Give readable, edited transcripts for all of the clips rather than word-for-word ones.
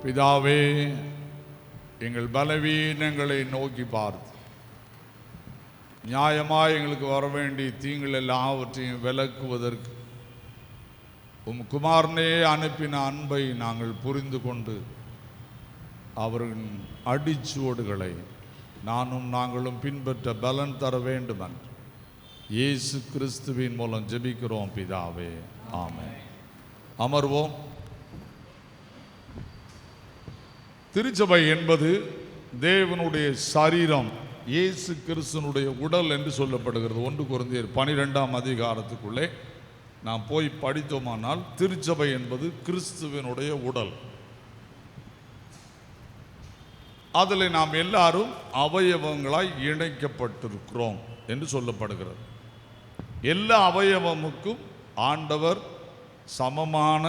பிதாவே, எங்கள் பலவீனங்களை நோக்கி பார்த்து நியாயமாய் எங்களுக்கு வர வேண்டிய தீங்கள் எல்லாவற்றையும் விலக்குவதற்கு குமாரனே அனுப்பின அன்பை நாங்கள் புரிந்து கொண்டு அவர்களின் அடிச்சுவடுகளை நாங்களும் பின்பற்ற பலன் தர வேண்டும் என்று இயேசு கிறிஸ்துவின் மூலம் ஜெபிக்கிறோம் பிதாவே, ஆமென். அமர்வோம். திருச்சபை என்பது தேவனுடைய சரீரம், இயேசு கிறிஸ்துனுடைய உடல் என்று சொல்லப்படுகிறது. 1 கொரிந்தியர் 12ஆம் அதிகாரத்துக்குள்ளே நாம் போய் படித்தோமானால் திருச்சபை என்பது கிறிஸ்துவனுடைய உடல். அதில் நாம் எல்லாரும் அவயவங்களாய் இணைக்கப்பட்டிருக்கிறோம் என்று சொல்லப்படுகிறது. எல்லா அவயவமுக்கும் ஆண்டவர் சமமான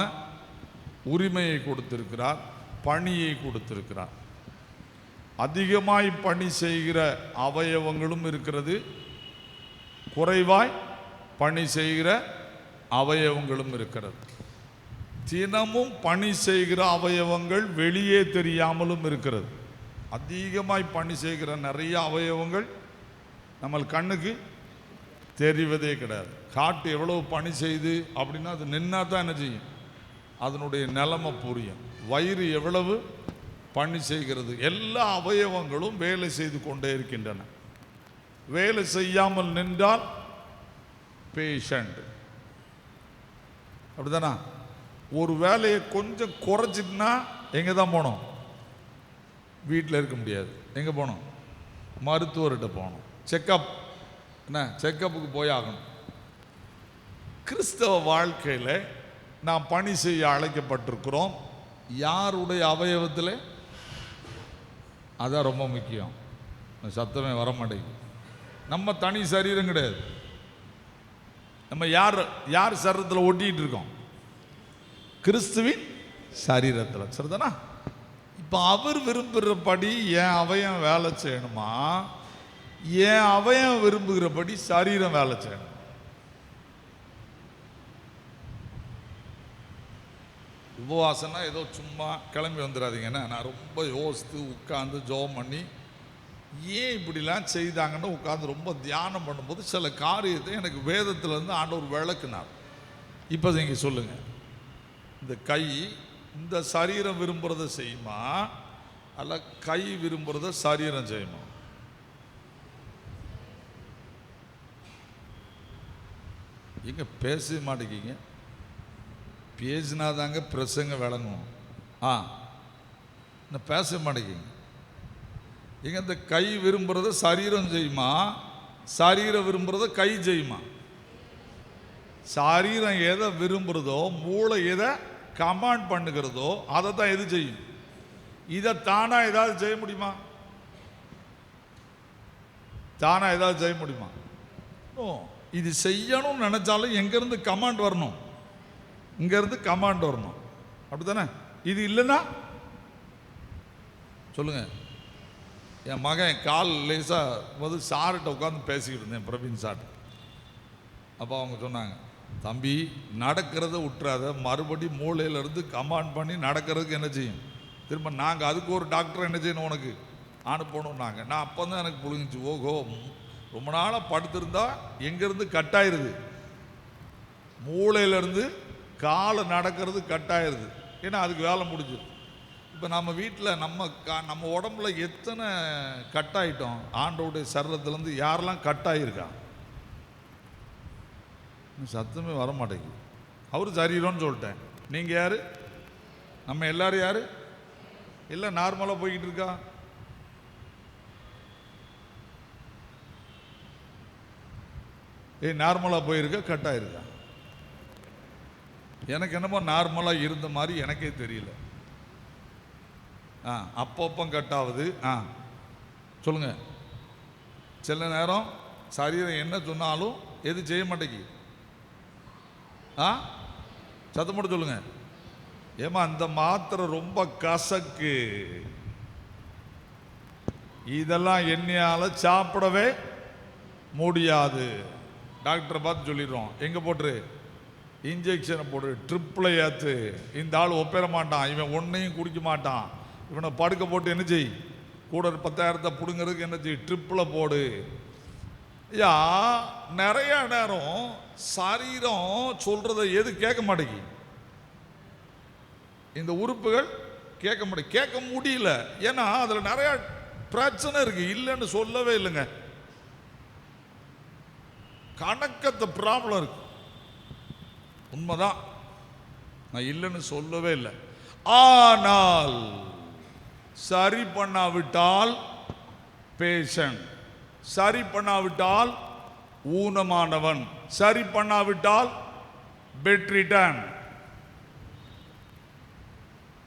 உரிமையை கொடுத்திருக்கிறார், பணியை கொடுத்திருக்கிறார். அதிகமாய் பணி செய்கிற அவயவங்களும் இருக்கிறது, குறைவாய் பணி செய்கிற அவயவங்களும் இருக்கிறது. தினமும் பணி செய்கிற அவயவங்கள் வெளியே தெரியாமலும் இருக்கிறது. அதிகமாய் பணி செய்கிற நிறைய அவயவங்கள் நம்ம கண்ணுக்கு தெரிவதே கிடையாது. காட்டு எவ்வளவு பணி செய்து அப்படின்னா அது நின்னா தான் என்ன செய்யும், அதனுடைய நிலைமை புரியும். வயிறு எவ்வளவு பணி செய்கிறது. எல்லா அவயவங்களும் வேலை செய்து கொண்டே இருக்கின்றன. வேலை செய்யாமல் நின்றால் பேஷண்ட், அப்படிதானா? ஒரு வேலையை கொஞ்சம் குறைச்சிட்டுனா எங்கே தான் போகணும்? வீட்டில் இருக்க முடியாது. எங்கே போகணும்? மருத்துவர்கிட்ட போகணும். செக்கப், என்ன செக்கப்புக்கு போய் ஆகணும். கிறிஸ்தவ வாழ்க்கையில் நாம் பணி செய்ய அழைக்கப்பட்டிருக்கிறோம். யாருடைய அவயவத்தில்? அதான் ரொம்ப முக்கியம். சத்தமே வர மாட்டேங்குது. நம்ம தனி சரீரம் கிடையாது. நம்ம யார் சரீரத்தில் ஒட்டிகிட்டு இருக்கோம்? கிறிஸ்துவின் சரீரத்தில். சரிதானா? இப்போ அவர் விரும்புகிறபடி என் அவயம் வேலை செய்யணுமா, என் அவயம் விரும்புகிறபடி சரீரம் வேலை செய்யணும்? உபவாசம்னா ஏதோ சும்மா கிளம்பி வந்துடாதீங்கன்னா, நான் ரொம்ப யோசித்து உட்காந்து ஜெபம் பண்ணி ஏன் இப்படிலாம் செய்தாங்கன்னு உட்காந்து ரொம்ப தியானம் பண்ணும்போது சில காரியத்தை எனக்கு வேதத்திலேருந்து ஆண்டவர் விளக்குனார். இப்போ நீங்கள் சொல்லுங்கள், இந்த கை இந்த சரீரம் விரும்புகிறத செய்யுமா, அல்ல கை விரும்புகிறத சரீரம் செய்யுமா? எங்க பேச மாட்டேங்கிங்க? பேசினாதாங்க பிரசங்க விளங்கும். இன்னும் பேச மாட்டேங்கிங்க. எங்க இந்த கை விரும்புகிறத சரீரம் செய்யுமா, சரீரம் விரும்புகிறத கை செய்யுமா? சரீரம் எதை விரும்புகிறதோ, மூளை எதை கமாண்ட் பண்ணுகிறதோ அதை தான் எது செய்யும். இதை தானா ஏதாவது செய்ய முடியுமா? தானா ஏதாவது செய்ய முடியுமா? இது செய்யணும்னு நினைச்சாலும் எங்கிருந்து கமாண்ட் வரணும்? இங்கிருந்து கமாண்ட் வரணும். அப்படித்தானே? இது இல்லைன்னா சொல்லுங்க. என் மகன் கால் லேசாக வந்து சார்கிட்ட உட்காந்து பேசிக்கிட்டு இருந்தேன், பிரவீன் சார். அப்போ அவங்க சொன்னாங்க, தம்பி நடக்கிறத விட்டுறாத, மறுபடி மூளையிலேருந்து கமாண்ட் பண்ணி நடக்கிறதுக்கு என்ன செய்யும் திரும்ப. நாங்கள் அதுக்கு ஒரு டாக்டர் என்ன செய்யணும் உனக்கு அனுப்பணும். நான் அப்போ தான் எனக்கு புரிஞ்சிச்சு, ஓஹோ ரொம்ப நாளாக படுத்திருந்தா எங்கேருந்து கட்டாயிருது, மூளையிலேருந்து காலை நடக்கிறது கட்டாயிருது. ஏன்னா அதுக்கு வேலை முடிஞ்சு. இப்போ நம்ம வீட்டில் நம்ம உடம்புல எத்தனை கட்டாயிட்டோம்? ஆண்டோடைய சரீரத்துலேருந்து யாரெல்லாம் கட்டாயிருக்கா? சத்தமே வர மாட்டேங்குது. அவரு சரீரம்னு சொல்லிட்டேன். நீங்கள் யார்? நம்ம எல்லாரும் யார்? இல்லை நார்மலாக போய்கிட்டு இருக்கா? நார்மலாக போயிருக்கா, கட்டாயிருக்கா? எனக்கு என்னமோ நார்மலாக இருந்த மாதிரி எனக்கே தெரியல. அப்பப்போ கட்டாவது. சொல்லுங்க. சில நேரம் சரீரம் என்ன சொன்னாலும் எது செய்ய மாட்டேங்கி. சத்தம் போட்டு சொல்லுங்க. ஏமா இந்த மாத்திரை ரொம்ப கசக்கு, இதெல்லாம் என்னையால சாப்பிடவே முடியாது. டாக்டரை பார்த்து சொல்லிடுறோம், எங்கே போட்டுரு? இன்ஜெக்ஷனை போடு, ட்ரிப்பில் ஏற்று, இந்த ஆள் ஒப்பேற மாட்டான், இவன் ஒன்றையும் குடிக்க மாட்டான், இவனை படுக்க போட்டு என்ன செய், கூட 10,000 பிடுங்கிறதுக்கு என்ன செய், ட்ரிப்பில் போடு. ஐயா நிறைய நேரம் சரீரம் சொல்றதை எது கேட்க மாட்டேங்கி, இந்த உறுப்புகள் கேட்க முடியல. ஏன்னா அதுல நிறைய பிரச்சனை இருக்கு, இல்லைன்னு சொல்லவே இல்லைங்க, கணக்கத்தை ப்ராப்ளம் இருக்கு, உண்மைதான், நான் இல்லைன்னு சொல்லவே இல்லை. ஆனால் சரி பண்ணாவிட்டால் பேஷண்ட், சரி பண்ணாவிட்டால் ஊனமானவன், சரி பண்ணாவிட்டால் பெட்ரிட்டன்,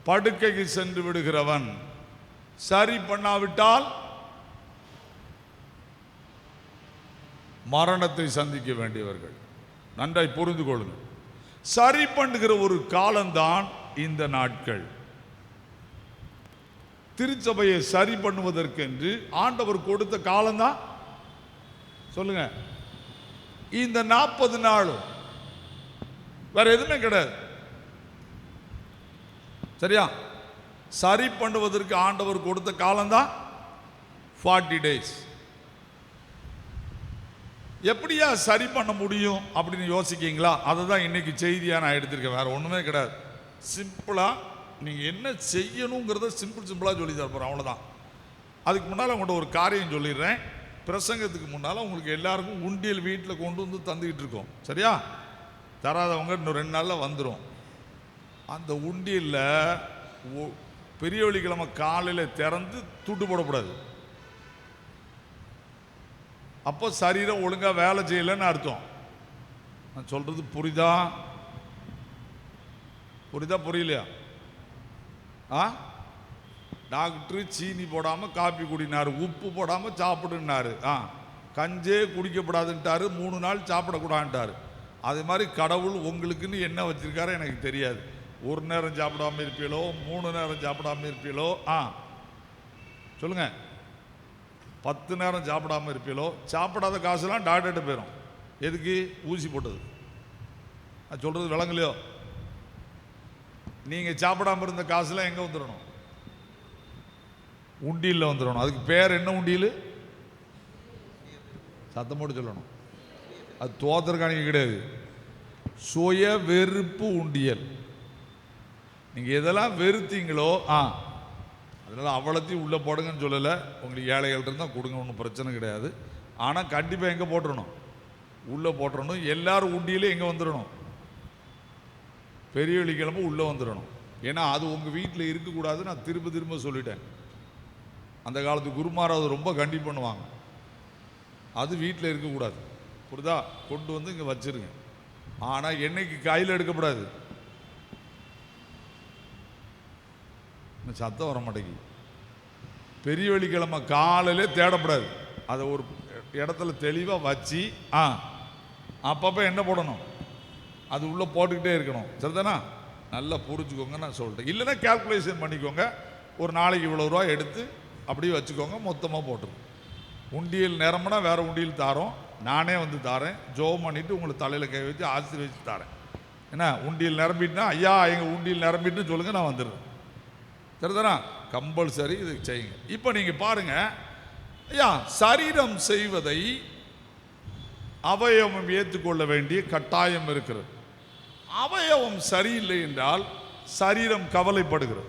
படுக்கைக்கு சென்று விடுகிறவன், சரி பண்ணாவிட்டால் மரணத்தை சந்திக்க வேண்டியவர்கள். நன்றாய் புரிந்து கொள்ளுங்கள். சரி பண்ணுகிற ஒரு காலம்தான் இந்த நாட்கள். திருச்சபையை சரி பண்ணுவதற்கென்று ஆண்டவர் கொடுத்த காலம்தான் சொல்லுங்க, இந்த 40 நாளும், வேற எதுவுமே கிடையாது. சரியா? சரி பண்ணுவதற்கு ஆண்டவர் கொடுத்த காலம்தான் 40 days. எப்படியா சரி பண்ண முடியும் அப்படின்னு யோசிக்கீங்களா? அதை தான் இன்னைக்கு செய்தியா நான் எடுத்திருக்கேன், வேற ஒண்ணுமே கிடையாது. சிம்பிளா நீங்க என்ன செய்யணுங்கிறத சிம்பிளா சொல்லி தர போறேன், அவ்வளவுதான். அதுக்கு முன்னால உங்கள்கிட்ட ஒரு காரியம் சொல்லிடுறேன். பிரசங்கத்துக்கு முன்னால உங்களுக்கு எல்லாருக்கும் உண்டியல் வீட்டில் கொண்டு வந்து தந்துக்கிட்டு இருக்கோம். சரியா? தராதவங்க இன்னும் 2 நாள்ல வந்துடும். அந்த உண்டியல்ல பெரிய வெள்ளிக்கிழமை காலையில் திறந்து துட்டு போடக்கூடாது. அப்போ சரீரம் ஒழுங்கா வேலை செய்யலைன்னு அர்த்தம். நான் சொல்றது புரியுதா புரியலையா? டாக்டர் சீனி போடாம காப்பி குடினாரு, உப்பு போடாம சாப்பிடுனாரு, கஞ்சே குடிக்கப்படாதுன்ட்டாரு, 3 நாள் சாப்பிடக்கூடாதுன்ட்டாரு. அது மாதிரி கடவுள் உங்களுக்குன்னு என்ன வச்சிருக்காரு எனக்கு தெரியாது. 1 நேரம் சாப்பிடாம இருப்பீங்களோ, 3 நேரம் சாப்பிடாம இருப்பீங்களோ, சொல்லுங்க, 10 நேரம் சாப்பிடாம இருப்பீங்களோ, சாப்பிடாத காசுலாம் டாக்டர்கிட்ட போயிடும். எதுக்கு? ஊசி போட்டது. அது சொல்றது விளங்கலையோ? நீங்க சாப்பிடாம இருந்த காசுலாம் எங்க வந்துடணும்? உண்டியல்ல வந்துடணும். அதுக்கு பேர் என்ன உண்டியல்? சத்தம் போட்டு சொல்லணும். அது தோத்திரக்காணிக்க கிடையாது, சுய வெறுப்பு உண்டியல். நீங்க எதெல்லாம் வெறுத்தீங்களோ அதனால அவ்வளோத்தையும் உள்ள போடுங்கன்னு சொல்லலை. உங்களுக்கு ஏழைகள் இருந்தால் கொடுங்க, ஒன்றும் பிரச்சனை கிடையாது. ஆனால் கண்டிப்பாக எங்கே போட்டுறணும்? உள்ளே போட்டுறணும். எல்லாரும் உண்டியிலே எங்கே வந்துடணும்? பெரிய வெள்ளிக்கிழமை உள்ளே வந்துடணும். ஏன்னா அது உங்கள் வீட்டில் இருக்கக்கூடாது. நான் திரும்ப சொல்லிட்டேன். அந்த காலத்து குருமாராவது ரொம்ப கண்டிப்பாக பண்ணுவாங்க, அது வீட்டில் இருக்கக்கூடாது. புரிதா? கொண்டு வந்து இங்கே வச்சிருங்க. ஆனால் என்னைக்கு கையில் எடுக்கப்படாது. சத்தம் வர மாட்டேங்குது. பெரிய வெள்ளிக்கிழமை காலையிலே தேடப்படாது. அதை ஒரு இடத்துல தெளிவாக வச்சு அப்பப்போ என்ன போடணும்? அது உள்ளே போட்டுக்கிட்டே இருக்கணும். சரிதானா? நல்லா புரிஞ்சுக்கோங்க, நான் சொல்லிட்டேன். இல்லைன்னா கேல்குலேஷன் பண்ணிக்கோங்க. ஒரு நாளைக்கு இவ்வளோ ரூபா எடுத்து அப்படியே வச்சுக்கோங்க, மொத்தமாக போட்டுருங்க. உண்டியல் நிரம்பினா வேற உண்டியல் தாரோம், நானே வந்து தாரேன். ஜோம் பண்ணிட்டு உங்களுக்கு தலையில் கை வச்சு ஆசீர்வதிச்சு தாரேன். என்ன உண்டியல் நிரம்பிட்டுனா, ஐயா எங்கள் உண்டியல் நிரம்பிட்டுன்னு சொல்லுங்கள், நான் வந்துடுறேன். சரிதானா? கம்பல்சரி இது செய்யுங்க. இப்போ நீங்க பாருங்க, ஐயா சரீரம் செய்வதை அவயவம் ஏற்றுக்கொள்ள வேண்டிய கட்டாயம் இருக்கிறது. அவயவம் சரியில்லை என்றால் சரீரம் கவலைப்படுகிறது.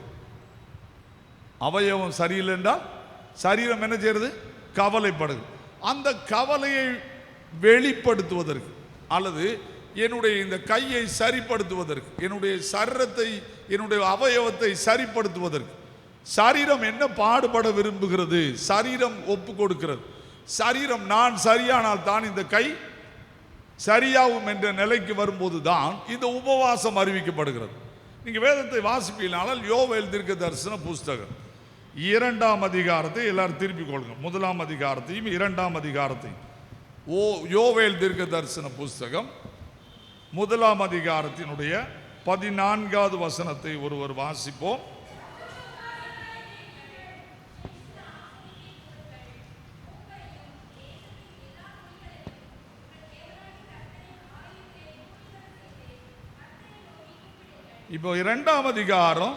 அவயவம் சரியில்லை என்றால் சரீரம் என்ன செய்யறது? கவலைப்படுகிறது. அந்த கவலையை வெளிப்படுத்துவதற்கு அல்லது என்னுடைய இந்த கையை சரிப்படுத்துவதற்கு, என்னுடைய சரீரத்தை, என்னுடைய அவயவத்தை சரிப்படுத்துவதற்கு சரீரம் என்ன பாடுபட விரும்புகிறது? சரீரம் ஒப்பு கொடுக்கிறது. சரீரம் நான் சரியானால் தான் இந்த கை சரியாகும் என்ற நிலைக்கு வரும்போது தான் இந்த உபவாசம் அறிவிக்கப்படுகிறது. நீங்க வேதத்தை வாசிப்பீங்களானால் யோவேல் தீர்க்க தரிசன புஸ்தகம் 2ஆம் அதிகாரத்தை எல்லாரும் திருப்பிக் கொள்ளுங்க. 1ஆம் அதிகாரத்தையும் 2ஆம் அதிகாரத்தையும். யோவேல் தீர்க்க தரிசன புஸ்தகம் 1ஆம் அதிகாரத்தினுடைய 14வது வசனத்தை ஒருவர் வாசிப்போம். இப்போ 2ஆம் அதிகாரம்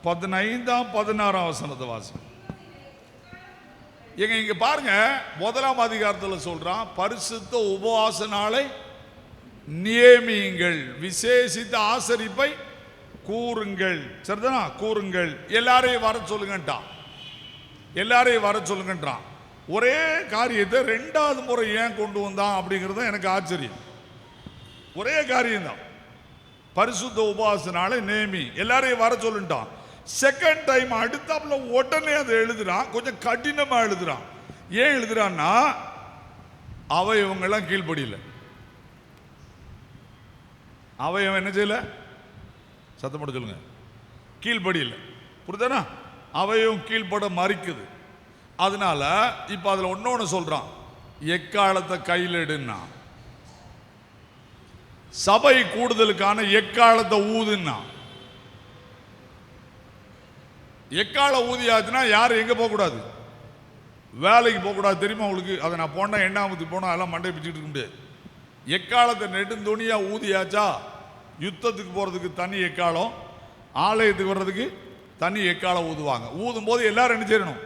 15ஆம் 16ஆம் வசனத்தை வாசி. இங்க பாருங்க, 1ஆம் அதிகாரத்தில் சொல்றான், பரிசுத்த உபவாச நாளை நியமியுங்கள், விசேஷித்த ஆசரிப்பை கூறுங்கள். சரிதானா? கூறுங்கள், எல்லாரையும் வர சொல்லுங்கன்றான். எல்லாரையும் வர சொல்லுங்கன்றான். ஒரே காரியத்தை 2வது முறை ஏன் கொண்டு வந்தான் அப்படிங்கிறது எனக்கு ஆச்சரியம். ஒரே காரியம்தான், பரிசுத்த உபவாச நாளை நேமி, எல்லாரையும் வர சொல்லுட்டான். செகண்ட் டைம் அடுத்தாப்புல உடனே அதை எழுதுறான், கொஞ்சம் கடினமா எழுதுறான். ஏன் எழுதுறான்னா, இவங்கெல்லாம் கீழ்படியில, இவன் என்ன செய்யல, சத்தம் போட சொல்லுங்க, கீழ்படியில. புரியுதானா? அவையும் கீழ்பட மறிக்குது. அதனால இப்ப அதுல ஒன்னொன்னு சொல்றான், எக்காலத்தை கையில் எடுன்னா, சபை கூடுதலுக்கான எக்காலத்தை ஊதுன்னா. எக்கால ஊதியாச்சுன்னா யாரும் எங்க போக கூடாது, வேலைக்கு போக கூடாது. தெரியுமா உங்களுக்கு? அதை நான் போனா எண்ணாமத்துக்கு போனா அதெல்லாம் மண்டை பிச்சுட்டு இருக்க முடியாது. எக்காலத்தை நெடுந்துணியா ஊதியாச்சா, யுத்தத்துக்கு போறதுக்கு தனி எக்காலம், ஆலயத்துக்கு வர்றதுக்கு தனி எக்காலம் ஊதுவாங்க. ஊதும் போது எல்லாரும் என்ன செய்யணும்,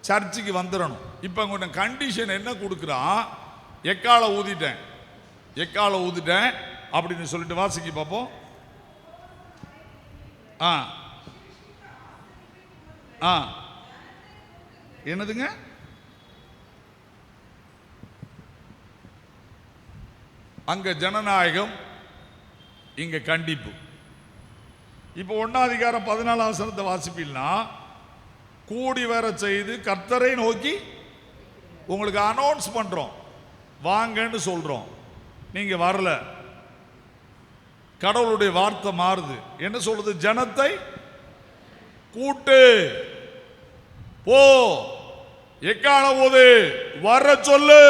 சர்ச்சுக்கு வந்துடணும். இப்ப கொஞ்சம் கண்டிஷன் என்ன கொடுக்குறான், எக்கால ஊதிட்டேன், எக்கால ஊதிட்டேன் அப்படின்னு சொல்லிட்டு வாசிக்க பார்ப்போம். என்னதுங்க? அங்க ஜனநாயகம், இங்க கண்டிப்பு. இப்போ 1ஆம் அதிகாரம் 14ஆம் வசனத்தை வாசிப்பீங்கன்னா, கூடி வர செய்து கர்த்தரை நோக்கி உங்களுக்கு அனௌன்ஸ் பண்றோம், வாங்கன்னு சொல்றோம். நீங்க வரல, கடவுளுடைய வார்த்தை மாறுது. என்ன சொல்றது? ஜனத்தை கூட்டு, போ, எக்கால போது வர சொல்லு.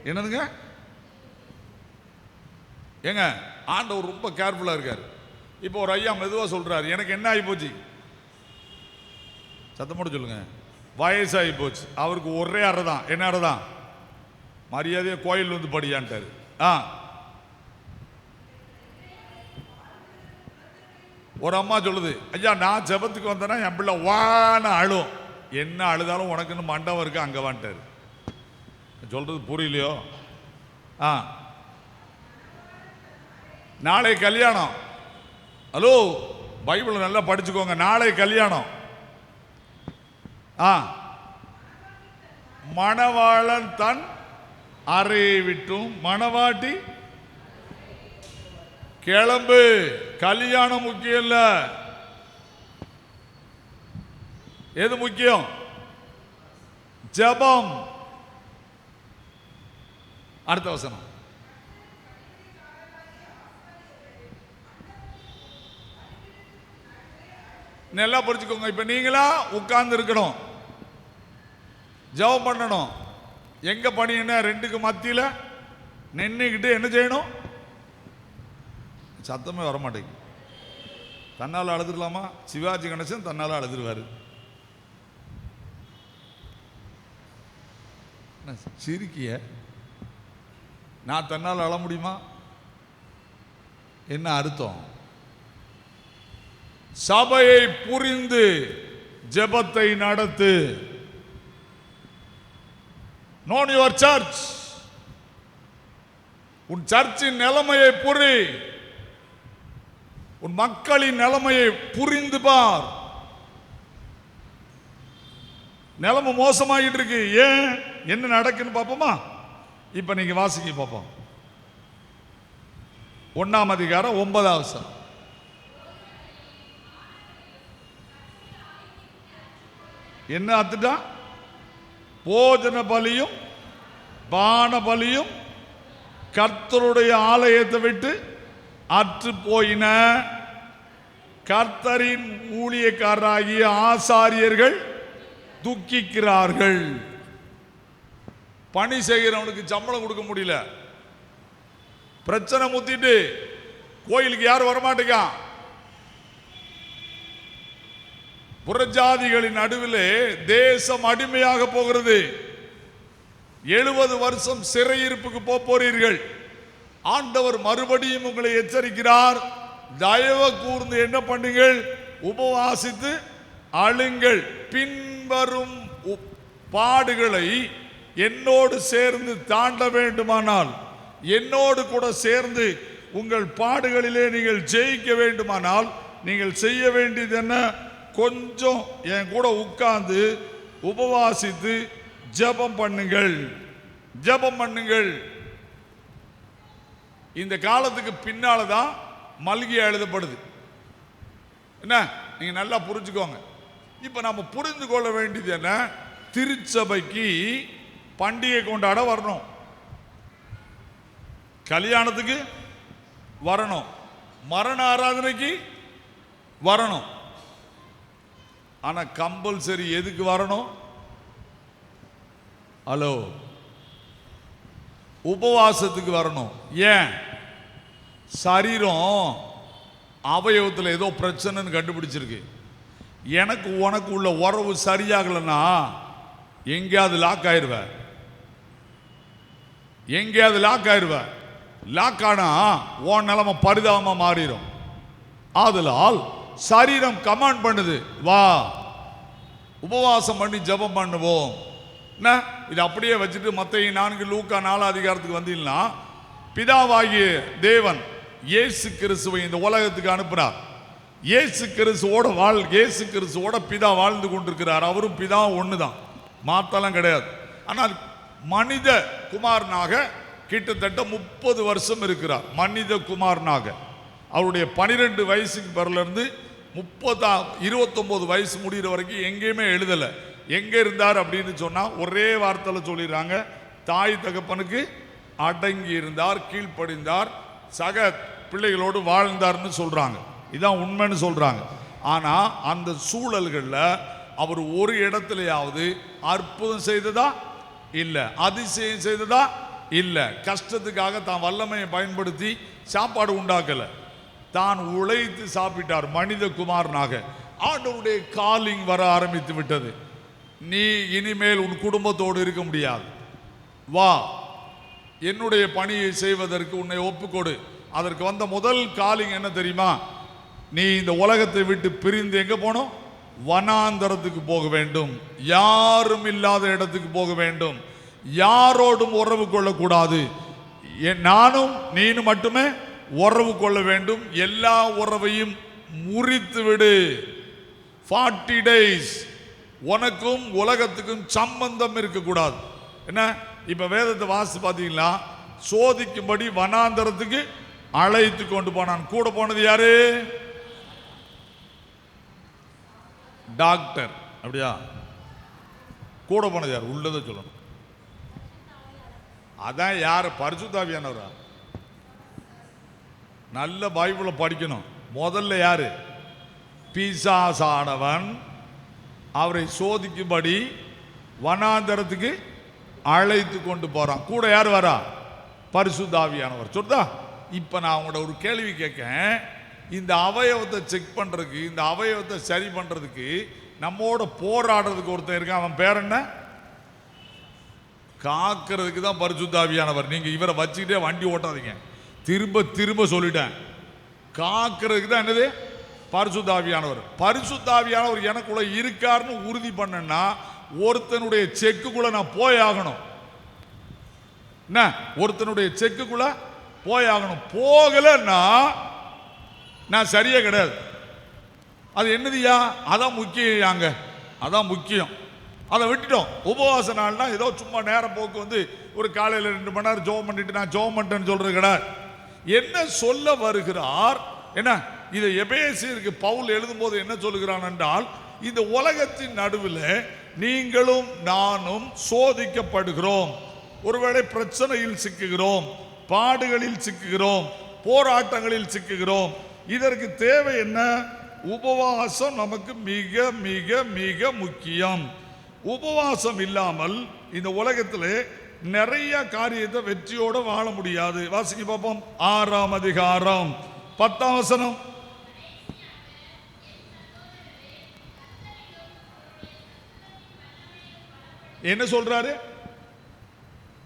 என்னதுங்க? ஏங்க, ஆண்டவர் ரொம்ப கேர்ஃபுல்லா இருக்காரு. இப்போ ஒரு ஐயா மெதுவா சொல்றாரு, எனக்கு என்ன ஆகி போச்சு, சத்தம் போட்டு சொல்லுங்க, வயசாகி போச்சு. அவருக்கு ஒரே அறைதான். என்ன அறைதான்? மரியாதையா கோயில் வந்து படியான்ட்டாரு. ஒரு அம்மா சொல்லுது, ஐயா நான் ஜெபத்துக்கு வந்தேன்னா என் பிள்ளை வான அழும், என்ன அழுதாலும் உனக்குன்னு மண்டபம் இருக்கு அங்க வான்ட்டாரு. சொல்றது புரியலையோ? நாளை கல்யாணம். ஹலோ, பைபிள் நல்லா படிச்சுக்கோங்க. நாளை கல்யாணம். மணவாளன் தன் அறையை விட்டும் மணவாட்டி கிளம்பு. கல்யாணம் முக்கியம் இல்ல, எது முக்கியம்? ஜெபம். அடுத்த வசனம், நல்லா புரிச்சுக்கோங்க. இப்ப நீங்களா உட்கார்ந்து இருக்கணும், ஜெபம் பண்ணணும். எங்க பணி என்ன? 2க்கு மத்தியில நின்னுக்கிட்டு என்ன செய்யணும்? சத்தமே வர மாட்டேங்குது. தன்னால அழுதுடலாமா? சிவாஜி கணேசன் தன்னால அழுதுருவாரு. சிரிக்கிய, நான் தன்னால் அழ முடியுமா? என்ன அர்த்தம்? சபையை புரிந்து ஜெபத்தை நடத்து. Know your church. உன் சர்ச்சின் நிலைமையை புரி, உன் மக்களின் நிலைமையை புரிந்து பார். நிலைமை மோசமாகிட்டு இருக்கு. ஏன், என்ன நடக்குன்னு பார்ப்போமா? இப்ப நீங்க வாசிக்க பார்ப்போம். 1ஆம் அதிகாரம் 9ஆம் வசனம். என்ன அத்துட்டா? போஜன பலியும் பான பலியும் கர்த்தருடைய ஆலயத்தை விட்டு அற்று போயின. கர்த்தரின் ஊழியக்காரராகிய ஆசாரியர்கள் துக்கிக்கிறார்கள். பணி செய்கிறவனுக்கு சம்பளம் கொடுக்க முடியல, பிரச்சனை முத்திட்டு கோயிலுக்கு யாரும் வரமாட்டேங்க. புறஜாதிகளின் நடுவிலே தேசம் அடிமையாக போகிறது. 70 வருஷம் சிறையிருப்புக்கு போறீர்கள். ஆண்டவர் மறுபடியும் உங்களை எச்சரிக்கிறார். தயவு கூர்ந்து என்ன பண்ணுங்கள்? உபவாசித்து அழுங்கள். பின்வரும் பாடுகளை என்னோடு சேர்ந்து தாண்ட வேண்டுமானால், என்னோடு கூட சேர்ந்து உங்கள் பாடுகளிலே நீங்கள் ஜெயிக்க வேண்டுமானால், நீங்கள் செய்ய வேண்டியது என்ன? கொஞ்சம் என் கூட உட்கார்ந்து உபவாசித்து ஜெபம் பண்ணுங்கள். ஜெபம் பண்ணுங்கள். இந்த காலத்துக்கு பின்னால்தான் மல்கியா எழுதப்படுது. என்ன, நீங்க நல்லா புரிஞ்சுக்கோங்க. இப்ப நம்ம புரிந்து கொள்ள வேண்டியது என்ன? திருச்சபைக்கு பண்டிகை கொண்டாட வரணும், கல்யாணத்துக்கு வரணும், மரண ஆராதனைக்கு வரணும். ஆனா கம்பல்சரி எதுக்கு வரணும்? ஹலோ, உபவாசத்துக்கு வரணும். ஏன்? சரீரம் அவயவத்தில் ஏதோ பிரச்சனைன்னு கண்டுபிடிச்சிருக்கு. எனக்கு உனக்கு உள்ள உறவு சரியாகலன்னா எங்கேயாவது லாக் ஆயிருவ. எங்கேயாவது லாக் ஆயிருவ. லாக் ஆனா உன் நிலைமை பரிதாபமா மாறிடும். ஆதலால் சரீரம் கமாண்ட் பண்ணுது, வா உபவாசம் பண்ணி ஜெபம் பண்ணுவோம். என்ன, இது அப்படியே வச்சுட்டு மத்தேயு 4 லூக்கா 4 அதிகாரத்துக்கு வந்தீங்கன்னா, பிதாவாகிய தேவன் இயேசு கிறிஸ்துவை இந்த உலகத்துக்கு அனுப்புறார். இயேசு கிறிஸ்துவோட பிதா வாழ்ந்து கொண்டிருக்கிறார். அவரும் பிதா ஒண்ணுதான், மாத்தலாம் கிடையாது. ஆனால் மனித குமாரனாக கிட்டத்தட்ட 30 வருஷம் இருக்கிறார். மனித குமாரனாக அவருடைய 12 வயசுக்கு பிறலிருந்து 29 வயசு முடிகிற வரைக்கும் எங்கேயுமே எழுதலை. எங்க இருந்தார் அப்படின்னு சொன்னா ஒரே வார்த்தையில் சொல்லிடுறாங்க, தாய் தகப்பனுக்கு அடங்கி இருந்தார், கீழ்ப்படிந்தார், சக பிள்ளைகளோடு வாழ்ந்தார்னு சொல்றாங்க. இதான் உண்மைன்னு சொல்றாங்க. ஆனா அந்த சூழல்கள்ல அவர் ஒரு இடத்துலயாவது அற்புதம் செய்ததா இல்ல, அதிசயம் செய்ததா இல்ல. கஷ்டத்துக்காக தான் வல்லமையை பயன்படுத்தி சாப்பாடு உண்டாக்கல, தான் உழைத்து சாப்பிட்டார். மனித குமாரனாக ஆண்டவருடைய காலிங் வர ஆரம்பித்து விட்டது. நீ இனிமேல் உன் குடும்பத்தோடு இருக்க முடியாது, வா என்னுடைய பணியை செய்வதற்கு உன்னை ஒப்புக்கொடு. அதற்கு வந்த முதல் காலிங் என்ன தெரியுமா? நீ இந்த உலகத்தை விட்டு பிரிந்து எங்க போனோம்? வனாந்தரத்துக்கு போக வேண்டும், யாரும் இல்லாத இடத்துக்கு போக வேண்டும், யாரோடும் உறவு கொள்ளக்கூடாது, நானும் நீனும் மட்டுமே உறவு கொள்ள வேண்டும், எல்லா உறவையும் முறித்து விடு. 40 days உனக்கும் உலகத்துக்கும் சம்பந்தம் இருக்கக்கூடாது. என்ன, இப்ப வேதத்தை வாசி பார்த்தீங்களா? சோதிக்கும்படி வனாந்தரத்துக்கு அழைத்து கொண்டு போனான். கூட போனது யாரு? டாக்டர். அப்படியா? கூட போனது யார்? உள்ளதை சொல்லணும். அதான் யார்? பரிசுத்த ஆவியானவரா? நல்ல பைபிளை படிக்கணும். முதல்ல யாரு? பிசாசானவன் அவரை சோதிக்கும்படி வனாந்தரத்துக்கு அழைத்து கொண்டு போறான். கூட யார் வரா? பரிசுத்த ஆவியானவர். சொல்றா. இப்ப நான் உங்களோட ஒரு கேள்வி கேட்கேன். இந்த அவயவத்தை செக் பண்றதுக்கு, இந்த அவயவத்தை சரி பண்றதுக்கு நம்மோட போராடுறதுக்கு ஒருத்தன் இருக்கான். அவன் பேர் என்ன? காக்கிறதுக்கு தான் பரிசுத்த ஆவியானவர். நீங்க இவரை வச்சுக்கிட்டே வண்டி ஓட்டாதீங்க. திரும்ப திரும்ப சொல்லிட்டேன், காக்கிறதுக்கு தான் என்னது? பரிசுத்த ஆவியானவர். பரிசுத்த ஆவியானவர் எனக்குள்ள இருக்காருன்னு உறுதி பண்ணா ஒருத்தனுடைய செக்குக்குள்ள நான் போயாகணும். என்ன, ஒருத்தனுடைய செக்குக்குள்ள போயாகணும். போகலன்னா நான் சரியே கிடையாது. அது என்னதுயா? அதான் முக்கியம். அதான் முக்கியம். அதை விட்டுட்டோம். உபவாச நாள்னா ஏதோ சும்மா நேரம் போக்கு வந்து ஒரு காலையில் 2 மணி நேரம் ஜோம் பண்ணிட்டு நான் ஜோம் பண்ணிட்டேன்னு சொல்றது கிடையாது. என்ன சொல்ல வருகிறார்? என்ன, இதை எபேசியருக்கு பவுல் எழுதும்போது என்ன சொல்லுகிறான் என்றால், இந்த உலகத்தின் நடுவில் நீங்களும் நானும் சோதிக்கப்படுகிறோம். ஒருவேளை பிரச்சனையில் சிக்குகிறோம், பாடுகளில் சிக்குகிறோம், போராட்டங்களில் சிக்குகிறோம். இதற்கு தேவை என்ன? உபவாசம் நமக்கு மிக மிக மிக முக்கியம். உபவாசம் இல்லாமல் இந்த உலகத்திலே நிறைய காரியத்தை வெற்றியோட வாழ முடியாது. வாசிக்க பார்ப்போம். 6ஆம் அதிகாரம் 10ஆம் வசனம். என்ன சொல்றாரு?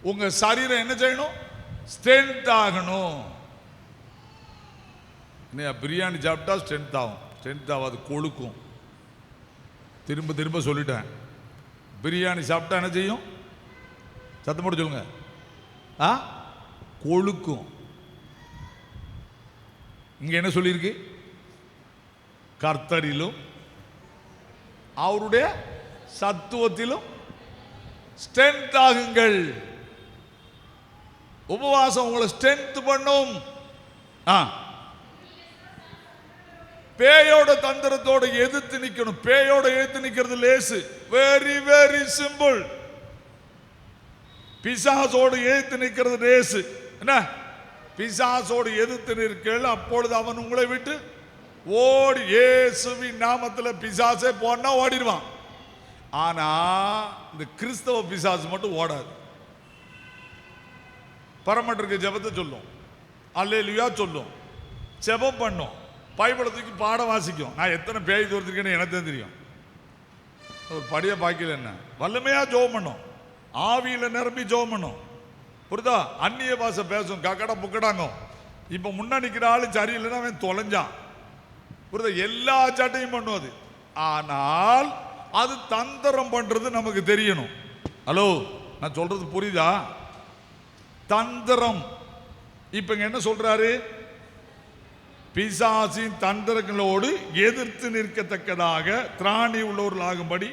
உங்க சரீரம் என்ன செய்யணும்? ஸ்ட்ரென்த் ஆகணும். பிரியாணி சாப்பிட்டா ஸ்ட்ரென்த் ஆகும், ஸ்ட்ரென்த் ஆகாது, கொழுக்கும். திரும்ப திரும்ப சொல்லிட்டேன், பிரியாணி சாப்பிட்டா என்ன செய்யும்? சத்தம் போட்டு சொல்லுங்க. கொழுக்கும். இங்க என்ன சொல்லியிருக்கு? கர்த்தரிலும் அவருடைய சத்துவத்திலும் ஸ்ட்ரென்த் ஆகுங்கள். உபவாசம் உங்களை ஸ்ட்ரென்த் பண்ணும். பேயோட தந்திரத்தோட எதிர்த்து நிக்கணும். பேயோட எதிர்த்து நிக்கிறது லேசு, வெரி வெரி சிம்பிள். பிசாசோடு எதிர்த்து நிக்கிறது லேசு. என்ன? பிசாசோடு எதிர்த்து நிற்கள், அப்பொழுது அவன் உங்களை விட்டு ஓடி. இயேசுவின் நாமத்தில் பிசாசே போனா ஓடிடுவான். ஆனா இந்த கிறிஸ்தவ பிசாசு மட்டும் ஓடாது. பரமற்றுக்கு ஜெபத்தை சொல்லும், அல்லேலூயா சொல்லும், ஜெபம் பண்ணும், பைபிளை தூக்கி பாடம் வாசிக்கும். நான் எத்தனை பேய் தோர்த்திருக்கேன்னு எனக்கு தான் தெரியும். ஒரு படிய பாக்கியில் என்ன வல்லமையா ஜெபம் பண்ணும், ஆவியில நிரம்பி ஜெபம் பண்ணும். புரியுதா? அந்நிய பாஷை பேசும், கக்கடா புக்கடாங்க. இப்ப முன்ன நிக்கிற ஆளு சரியில்லைன்னா அவன் தொலைஞ்சான். புரியுதா? எல்லா சாட்டையும் பண்ணும் அது. ஆனால் அது தந்திரம் பண்றது நமக்கு தெரியணும். ஹலோ, நான் சொல்றது புரியுதா? தந்திரம். இப்ப என்ன சொல்றாரு? பிசாசின் தந்திரங்களோடு எதிர்த்து நிற்கத்தக்கதாக திராணி உள்ளவர்களாகும்படி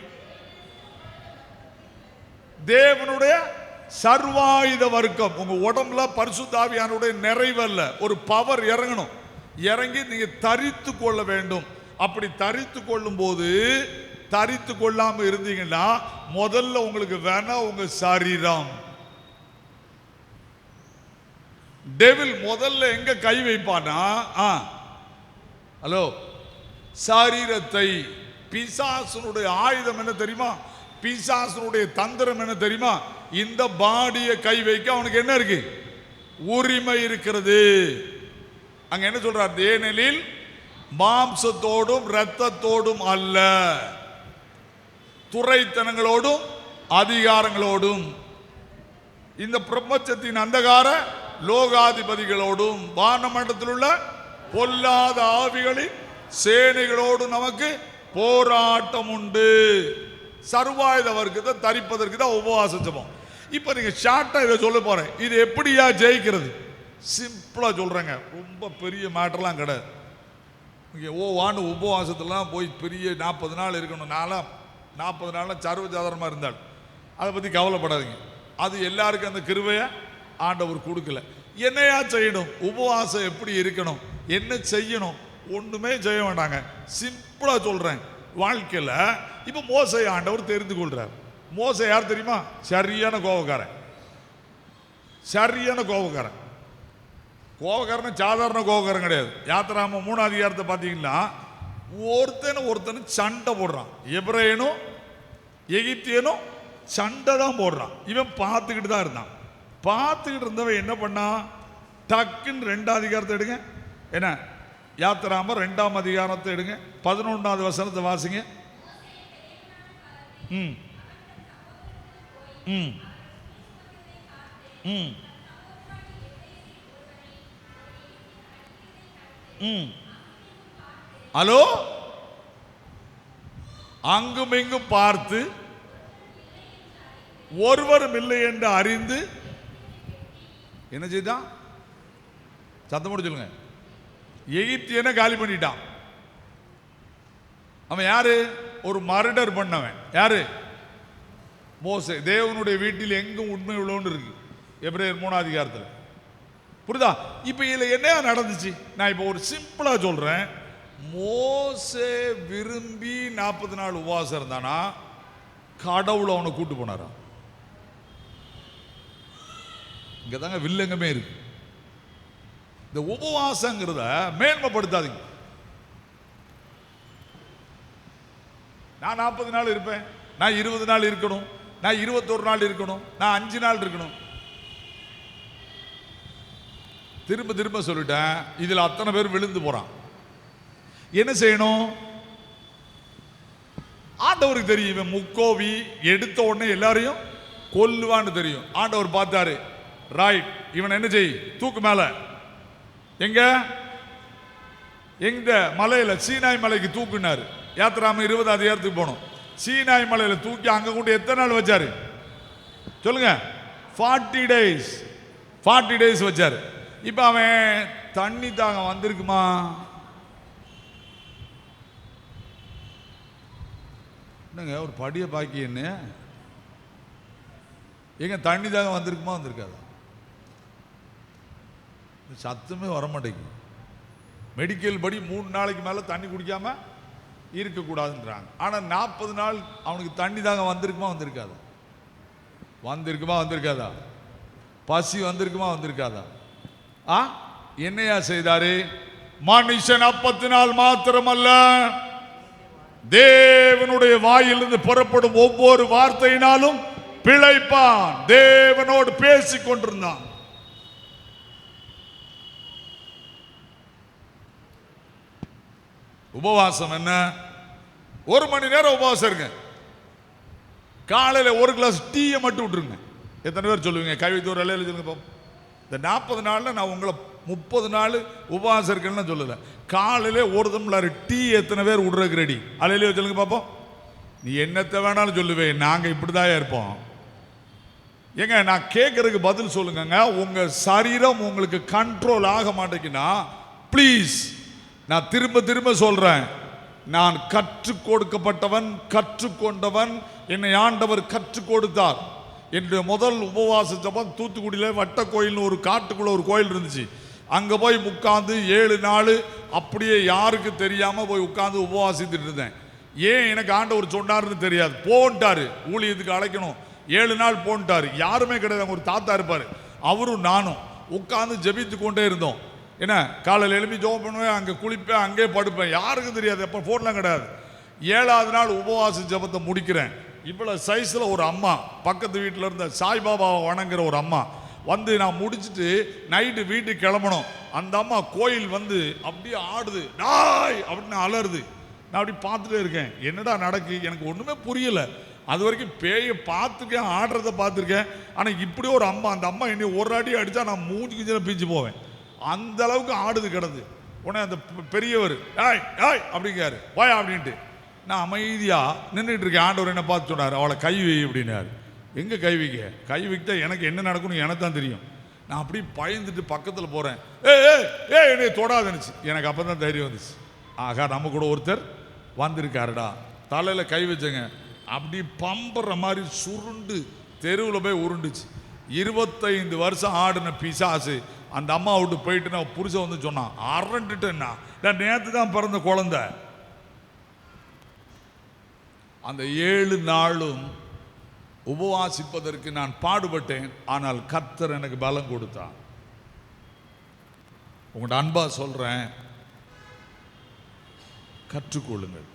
தேவனுடைய சர்வாயுத வர்க்கம். உங்க உடம்புல பரிசுத்த ஆவியானுடைய நிறைவல்ல, ஒரு பவர் இறங்கணும். இறங்கி நீங்க தரித்து கொள்ள வேண்டும். அப்படி தரித்து கொள்ளும் போது, தரித்து கொள்ளாம இருந்தீங்கன்னா முதல்ல உங்களுக்கு வேணா உங்க சரீரம். டெவில் முதல்ல எங்க கை வைப்பானா? ஹலோ, சரீரத்தை. பிசாசுனுடைய ஆயுதம் என்ன தெரியுமா? பிசாசுனுடைய தந்திரம் என்ன தெரியுமா? இந்த பாடியை கை வைக்க அவனுக்கு என்ன இருக்கு? உரிமை இருக்கிறது. அங்க என்ன சொல்றார்? ஏனெனில் மாம்சத்தோடும் இரத்தத்தோடும் அல்ல, துரைத்தனங்களோடும் அதிகாரங்களோடும், இந்த பிரபஞ்சத்தின் அந்தகார லோகாதிபதிகளோடும், வானமண்டலத்தில் உள்ள பொல்லாத ஆவிகளின் சேனைகளோடு நமக்கு போராட்டம் உண்டு. சர்வாயுத வர்க்கத்தை தரிப்பதற்கு தான் உபவாச ஜெபம். இப்ப நீங்க ஷார்ட்டா இதை சொல்ல போறேன். இது எப்படியா ஜெயிக்கிறது? சிம்பிளா சொல்றேங்க, ரொம்ப பெரிய மேட்டர்லாம் கிடையாது. ஓவாண்டு உபவாசத்துலாம் போய் பெரிய 40 நாள் இருக்கணும். 40 நாள் சர்வசாதாரணமாக இருந்தால் அதை பற்றி கவலைப்படாதீங்க. அது எல்லாருக்கும் அந்த கிருபையை ஆண்டவர் கொடுக்கல. என்னையா செய்யணும்? உபவாசம் எப்படி இருக்கணும், என்ன செய்யணும்? ஒன்றுமே செய்ய வேண்டாங்க. சிம்பிளாக சொல்கிறேன். வாழ்க்கையில் இப்போ மோசை ஆண்டவர் தெரிந்து கொள்கிறார். மோசை யார் தெரியுமா? சரியான கோபக்காரன். சரியான கோபக்காரன். கோபக்காரன் சாதாரண கோபக்காரன் கிடையாது. யாத்திராம 3 அதிகாரத்தை பார்த்தீங்கன்னா ஒருத்தனு சண்டை போடுறான். எபிரேயனும் எகிப்தியனும் சண்டை தான் போடுறான். இவன் பார்த்துக்கிட்டு தான் இருந்தான். பார்த்துக்கிட்டு இருந்தவன் என்ன பண்ணா? டக்குன்னு 2 அதிகாரத்தை எடுங்க. என்ன? யாத்திராம 2 அதிகாரத்தை எடுங்க, 11வது வசனத்தை வாசிங்க. ம் ம் ம் ம் ஹலோ, அங்கும் இங்கும் பார்த்து ஒருவரும் இல்லை என்று அறிந்து என்ன செய்தான்? சத்தம் போட்டு சொல்லுங்க. எகிப்தியனை காலி பண்ணிட்டான். அவன் யாரு? ஒரு மர்டர் பண்ணவன். யாரு? மோசே. தேவனுடைய வீட்டில் எங்கும் உண்மை உள்ளவன்னு இருக்கு எபிரேயர் 3 அதிகாரத்தில். புரியுதா? இப்ப இதுல என்ன நடந்துச்சு? நான் இப்ப ஒரு சிம்பிளா சொல்றேன். மோசே விரும்பி 40 நாள் உபவாசம் இருந்தானா கடவுள் அவனை கூட்டு போனாரா? இங்கதாங்க வில்லங்கமே இருக்கு. இந்த உபவாசங்கிறத மேன்மைப்படுத்தாதீங்க. நான் 40 நாள் இருப்பேன், நான் 20 நாள் இருக்கணும், நான் 21 நாள் இருக்கணும், நான் 5 நாள் இருக்கணும். திரும்ப திரும்ப சொல்லிட்டேன். இதுல அத்தனை பேர் விழுந்து போறான். என்ன செய்யணும்? ஆண்டவருக்கு தெரியும். இவன் முக்கோவி, எடுத்த உடனே எல்லாரையும் கொல்லுவான்னு தெரியும். ஆண்டவர் பார்த்தாரு, ரைட், இவன் என்ன செய், தூக்கு மேல. எங்க எங்க மலையில சீனாய் மலைக்கு தூக்குனாரு. யாத்திராம 20 அதிகாரத்துக்கு போனோம். சீனாய் மலையில தூக்கி அங்க கொண்டு எத்தனை நாள் வச்சாரு சொல்லுங்க? 40 days. 40 days வச்சாரு. இப்ப அவன் தண்ணி தாகம் வந்திருக்குமா? என்னங்க ஒரு படிய பாக்கி என்ன எங்க தண்ணி தாகம் வந்திருக்குமா? வந்திருக்காது. சத்தமே வரமாட்டேங்குது. மெடிக்கல் படி 3 நாளைக்கு மேல தண்ணி குடிக்காம இருக்கக்கூடாதுன்றாங்க. ஆனா 40 நாள் அவனுக்கு தண்ணி தாகம் வந்திருக்குமா? வந்திருக்காது. வந்திருக்குமா? வந்திருக்காதா? பசி வந்திருக்குமா? வந்திருக்காதா? என்னையா செய்தாரு? மனுஷன் அப்பத்தினால் மாத்திரமல்ல, தேவனுடைய வாயிலிருந்து புறப்படும் ஒவ்வொரு வார்த்தையினாலும் பிழைப்பான். தேவனோடு பேசிக் கொண்டிருந்தான். உபவாசம் என்ன? 1 மணி நேரம் உபவாசம் இருங்க. காலையில 1 கிளாஸ் டீயை மட்டும் விட்டுருங்க. எத்தனை பேர் சொல்லுவீங்க? கவிதை ஒரு அலையில சொல்லுங்க. இந்த 40 நாள்ல நான் உங்களை 30 நாள் உபவாசம் இருக்கேன்னு சொல்லல. காலையில 1 டம்ளர் டீ எத்தனை பேர் விடுறதுக்கு ரெடி? அலையில சொல்லுங்க பாப்போம். நீ என்னத்தை வேணாலும் சொல்லுவேன், நாங்க இப்படிதான் இருப்போம். ஏங்க நான் கேட்கறதுக்கு பதில் சொல்லுங்க. உங்க சரீரம் உங்களுக்கு கண்ட்ரோல் ஆக மாட்டேங்குன்னா ப்ளீஸ், நான் திரும்ப திரும்ப சொல்றேன், நான் கற்றுக் கொடுக்கப்பட்டவன், கற்றுக்கொண்டவன். என்னை ஆண்டவர் கற்றுக் கொடுத்தார். என்னுடைய முதல் உபவாச ஜபம் தூத்துக்குடியில் வட்ட கோயில்னு ஒரு காட்டுக்குள்ள ஒரு கோயில் இருந்துச்சு. அங்கே போய் உட்காந்து 7 நாள் அப்படியே யாருக்கு தெரியாமல் போய் உட்காந்து உபவாசித்துட்டு இருந்தேன். ஏன் எனக்கு ஆண்டவர் சொன்னார்னு தெரியாது. போன்ட்டாரு, ஊழியத்துக்கு அழைக்கணும், 7 நாள் போன்ட்டாரு. யாருமே கிடையாது. ஒரு தாத்தா இருப்பார், அவரும் நானும் உட்காந்து ஜெபித்து கொண்டே இருந்தோம். என்ன, காலையில் எழுப்பி ஜெபம் பண்ணுவேன், அங்கே குளிப்பேன், அங்கே படுப்பேன். யாருக்கும் தெரியாது. அப்போ ஃபோன்லாம் கிடையாது. 7ஆவது நாள் உபவாச ஜெபத்தை முடிக்கிறேன். இவ்வளோ சைஸில் ஒரு அம்மா, பக்கத்து வீட்டில் இருந்த சாய்பாபாவை வணங்குற ஒரு அம்மா வந்து, நான் முடிச்சுட்டு நைட்டு வீட்டுக்கு கிளம்பணும். அந்த அம்மா கோயில் வந்து அப்படியே ஆடுது, டாய் அப்படின்னு அலறுது. நான் அப்படி பார்த்துட்டே இருக்கேன், என்னடா நடக்கு, எனக்கு ஒன்றுமே புரியலை. அது வரைக்கும் பேயை பார்த்துருக்கேன், ஆடுறத பார்த்துருக்கேன். ஆனால் இப்படி ஒரு அம்மா, அந்த அம்மா என்னை ஒரு அடி அடித்தா நான் மூஞ்சி கிஞ்சில் பீச்சு போவேன். அந்த அளவுக்கு ஆடுது கிடந்து. உடனே அந்த பெரியவர் ஏய் ஏய் அப்படிங்காரு, வாயா அப்படின்ட்டு. நான் அமைதியாக நின்றுட்டு இருக்கேன். ஆண்டவர் என்ன பார்த்து சொன்னார், அவளை கை வை அப்படின்னாரு. எங்கே கை வைக்க? கை வைக்கிட்டா எனக்கு என்ன நடக்கும்னு எனக்கு தான் தெரியும். நான் அப்படி பயந்துட்டு பக்கத்தில் போகிறேன். ஏ என்னை தொடாதுன்னுச்சு. எனக்கு அப்போ தான் தைரியம் வந்துச்சு. ஆகா, நம்ம கூட ஒருத்தர் வந்திருக்காருடா. தலையில் கை வச்சங்க, அப்படி பம்புற மாதிரி சுருண்டு தெருவில் போய் உருண்டுச்சு. 25 வருஷம் ஆடின பிசாசு அந்த அம்மா விட்டு போயிட்டு நான் புருஷன் வந்து சொன்னான், அரண்டுட்டேன்னா, நான் நேற்று தான் பிறந்த குழந்தை. அந்த 7 நாளும் உபவாசிப்பதற்கு நான் பாடுபட்டேன். ஆனால் கர்த்தர் எனக்கு பலம் கொடுத்தார். உங்கள்கிட்ட அன்பா சொல்றேன், கற்றுக்கொள்ளுங்கள்.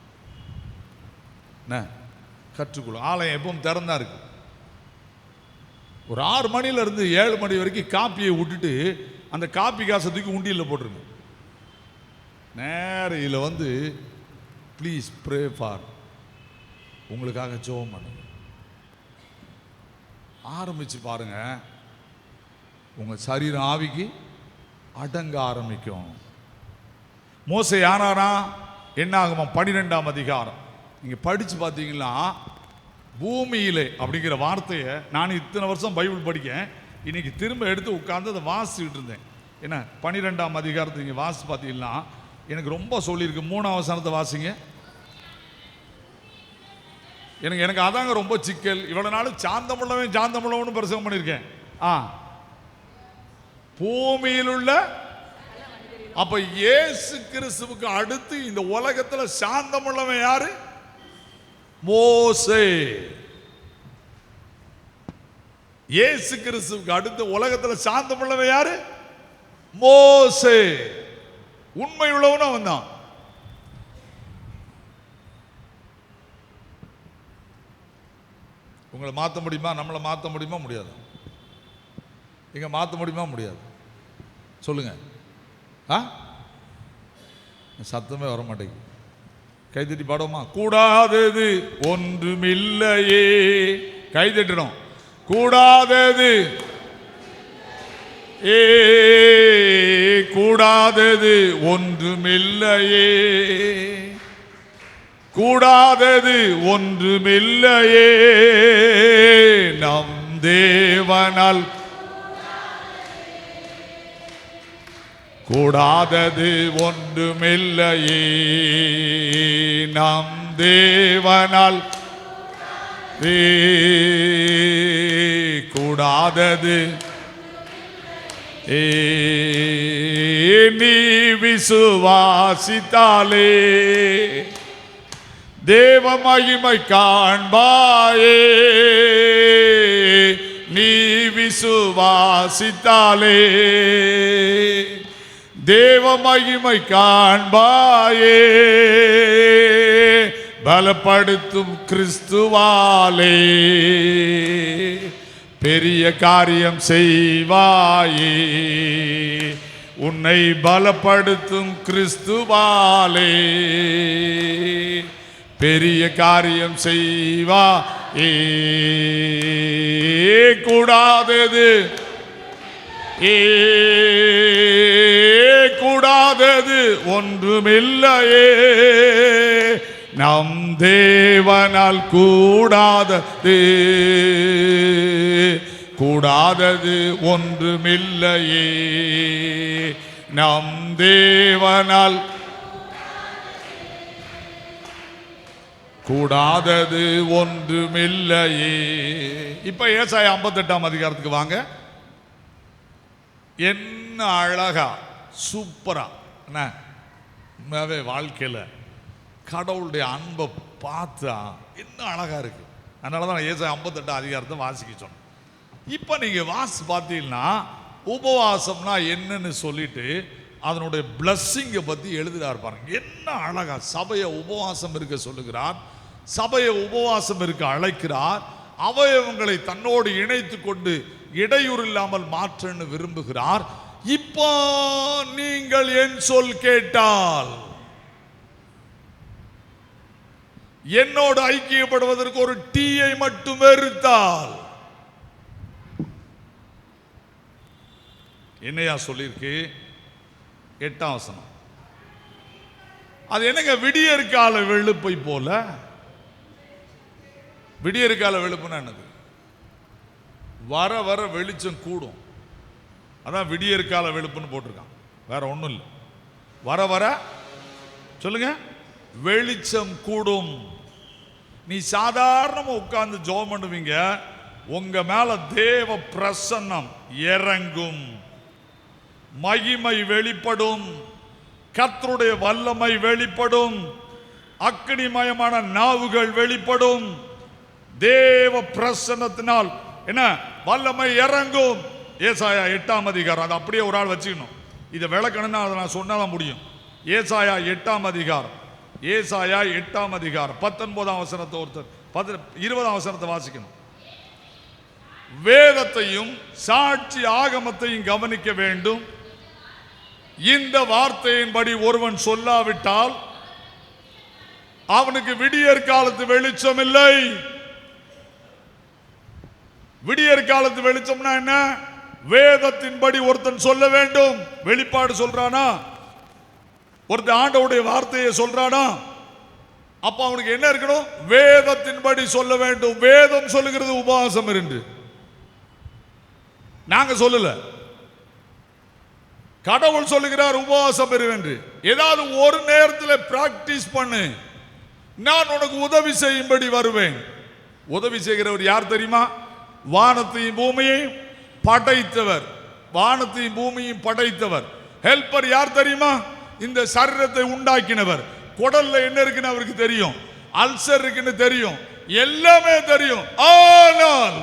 கற்றுக்கொள்ளும். ஆலயம் எப்பவும் திறந்தா இருக்கு. ஒரு 6 மணிலேருந்து 7 மணி வரைக்கும் காப்பியை விட்டுட்டு அந்த காப்பி காசை தூக்கி உண்டியில் போட்டுருங்க. நேரையில் வந்து ப்ளீஸ் ப்ரே ஃபார், உங்களுக்காக ஜெபம் பண்ணுங்க. ஆரம்பிச்சு பாருங்க, உங்கள் சரீரம் ஆவிக்கு அடங்க ஆரம்பிக்கும். மோசே யாராரா என்ன ஆகுமா? 12ஆம் அதிகாரம் நீங்கள் படித்து பார்த்தீங்கன்னா, பூமியிலே அப்படிங்கிற வார்த்தையை நான் இத்தனை வருஷம் பைபிள் படிக்கேன், இன்னைக்கு திரும்ப எடுத்து உட்கார்ந்து அதை வாசிச்சுட்டு இருந்தேன். என்ன, 12ஆம் அதிகாரத்தை நீங்கள் வாசி பார்த்தீங்கன்னா எனக்கு ரொம்ப சொல்லியிருக்கு. 3ஆம் வசனத்தை வாசிங்க. எனக்கு அதாங்க ரொம்ப சிக்கல். இவ்வளவு நாள் சாந்தமுள்ளவன் பிரசங்கம் பண்ணியிருக்கேன். பூமியில் உள்ள, அப்ப இயேசு கிறிஸ்துவுக்கு அடுத்து இந்த உலகத்துல சாந்தமுள்ளவன் யாரு? மோசே. இயேசு கிறிஸ்துவுக்கு அடுத்து உலகத்துல சாந்தமுள்ளவன் யாரு? மோசே. உண்மை உள்ளவனும் அவன் தான். உங்களை மாற்ற முடியுமா? நம்மளை மாற்ற முடியுமா? முடியாது. எங்க மாற்ற முடியுமா? முடியாது. சொல்லுங்க. சத்தமே வர மாட்டேங்குது. கைதட்டி பாடுவோமா? கூடாதது ஒன்றுமில்லையே. கைதட்டணும். கூடாதது கூடாதது ஒன்றுமில்லையே, கூடாதது ஒன்றுமில்லையே, நம் தேவனால் கூடாதது ஒன்றுமில்லையே, நம் தேவனால் கூடாதது. நீ விசுவாசித்தாலே தேவ மகிமை காண்பாயே, நீ விசுவாசித்தாலே தேவ மகிமை காண்பாயே, பலப்படுத்தும் கிறிஸ்துவாலே பெரிய காரியம் செய்வாயே, உன்னை பலப்படுத்தும் கிறிஸ்துவாலே பெரிய காரியம் செய்வாயே, கூடாதது கூடாதது ஒன்றுமில்லையே, நம் தேவனால் கூடாதது கூடாதது ஒன்றுமில்லையே, நம் தேவனால் கூடாதது ஒன்றுமில்லையே. இப்ப ஏசாயா 58ஆம் அதிகாரத்துக்கு வாங்க. என்ன அழகா சூப்பரா உண்மையாவே வாழ்க்கையில கடவுளுடைய அன்பை பார்த்தா என்ன அழகா இருக்கு. அதனாலதான் ஏசாயா 58ஆம் அதிகாரத்தை வாசிக்க சொன்னேன். இப்ப நீங்க வாசி பார்த்தீங்கன்னா உபவாசம்னா என்னன்னு சொல்லிட்டு அதனுடைய பிளஸ்ஸிங்கை பத்தி எழுதுறாரு பாருங்க. என்ன அழகா சபையை உபவாசம் இருக்க சொல்லுகிறார், சபையை உபவாசம் இருக்க அழைக்கிறார், அவயவங்களை தன்னோடு இணைத்து கொண்டு இடையூறு இல்லாமல் மாற்றன்னு விரும்புகிறார். இப்போ நீங்கள் என் சொல் கேட்டால், என்னோடு ஐக்கியப்படுவதற்கு ஒரு டீயை மட்டும் வெறுத்தால், என்னையா சொல்லியிருக்கு 8ஆம் வசனம். அது என்னங்க விடியற் கால வெளுப்பை போல. விடியற் கால வெளுப்புன்னா என்னது? வர வர வெளிச்சம் கூடும். அதான் விடியற் கால வெளுப்புன்னு போட்டிருக்கான், வேற ஒன்றும் இல்லை. வர வர சொல்லுங்க வெளிச்சம் கூடும். நீ சாதாரணமா உட்கார்ந்து ஜெபம் பண்ணுவீங்க, உங்க மேல தேவ பிரசன்னம் இறங்கும், மகிமை வெளிப்படும், கர்த்தருடைய வல்லமை வெளிப்படும், அக்கினிமயமான நாவுகள் வெளிப்படும். தேவ பிரசன்னத்தினால் என்ன வல்லமை இறங்கும். ஏசாயா 8ஆம் அதிகாரம். அது அப்படியே ஒரு ஆள் வச்சுக்கணும். இதை விளக்கணும்னா அதை நான் சொன்னாதான் முடியும். ஏசாயா 8ஆம் அதிகாரம், ஏசாயா 8ஆம் அதிகாரம் 19ஆம் வசனத்தை ஒருத்தர் 20ஆம் வசனத்தை வாசிக்கணும். வேதத்தையும் சாட்சி ஆகமத்தையும் கவனிக்க வேண்டும். இந்த வார்த்தையின்படி ஒருவன் சொல்லாவிட்டால் அவனுக்கு விடியற் காலத்து வெளிச்சம் இல்லை. விடியற் காலத்து வெளிச்சம்னா என்ன? வேதத்தின்படி ஒருத்தன் சொல்ல வேண்டும். வெளிப்பாடு சொல்றானா? ஒருத்தன் ஆண்டவருடைய வார்த்தையை சொல்றானா? அப்ப அவனுக்கு என்ன இருக்கணும்? வேதத்தின்படி சொல்ல வேண்டும். வேதம் சொல்லுகிறது உபவாசம் என்று, நாங்க சொல்லல. கடவுள் சொல்லுகிறார் உபவாசம் என்று. ஏதாவது ஒரு நேரத்தில் பிராக்டிஸ் பண்ணு, நான் உனக்கு உதவி செய்யும்படி வருவேன். உதவி செய்கிறவர் யார் தெரியுமா? வானத்தையும் பூமியையும் படைத்தவர். வானத்தையும் பூமியையும் படைத்தவர். ஹெல்பர் யார் தெரியுமா? இந்த சரீரத்தை உண்டாக்கினவர். குடல்ல என்ன இருக்குன்னு அவருக்கு தெரியும், அல்சர் இருக்குன்னு தெரியும், எல்லாமே தெரியும். ஆனால்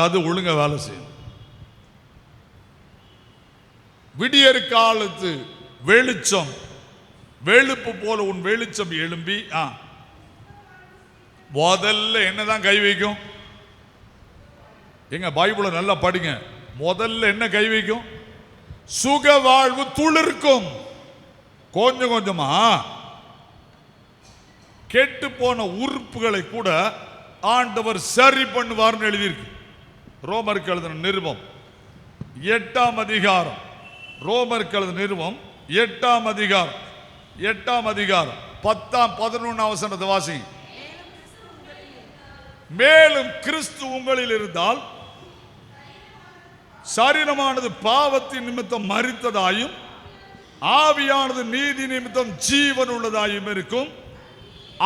அது ஒழுங்கா வேலை செய்யும். விடியற் காலத்து வெளிச்சம் வெளுப்பு போல உன் வெளிச்சம் எழும்பி முதல்ல என்னதான் கை வைக்கும்? எங்க பைபிளை நல்லா படிங்க. முதல்ல என்ன கை வைக்கும்? சுக வாழ்வு துளிர்க்கும். கொஞ்சம் கொஞ்சமா கெட்டு போன உறுப்புகளை கூட ஆண்டவர் சரி பண்ணுவார்னு எழுதியிருக்கு. ரோமருக்கு எழுதின நிருபம் 8ஆம் அதிகாரம், ரோமருக்கு எழுதின நிருபம் 8ஆம் அதிகாரம் 10-11 வசனத்தை வாசி. மேலும் கிறிஸ்து உங்களில் இருந்தால் சரீரமானது பாவத்தின் நிமித்தம் மரித்ததாயும் ஆவியானது நீதி நிமித்தம் ஜீவன் உள்ளதாயும் இருக்கும்.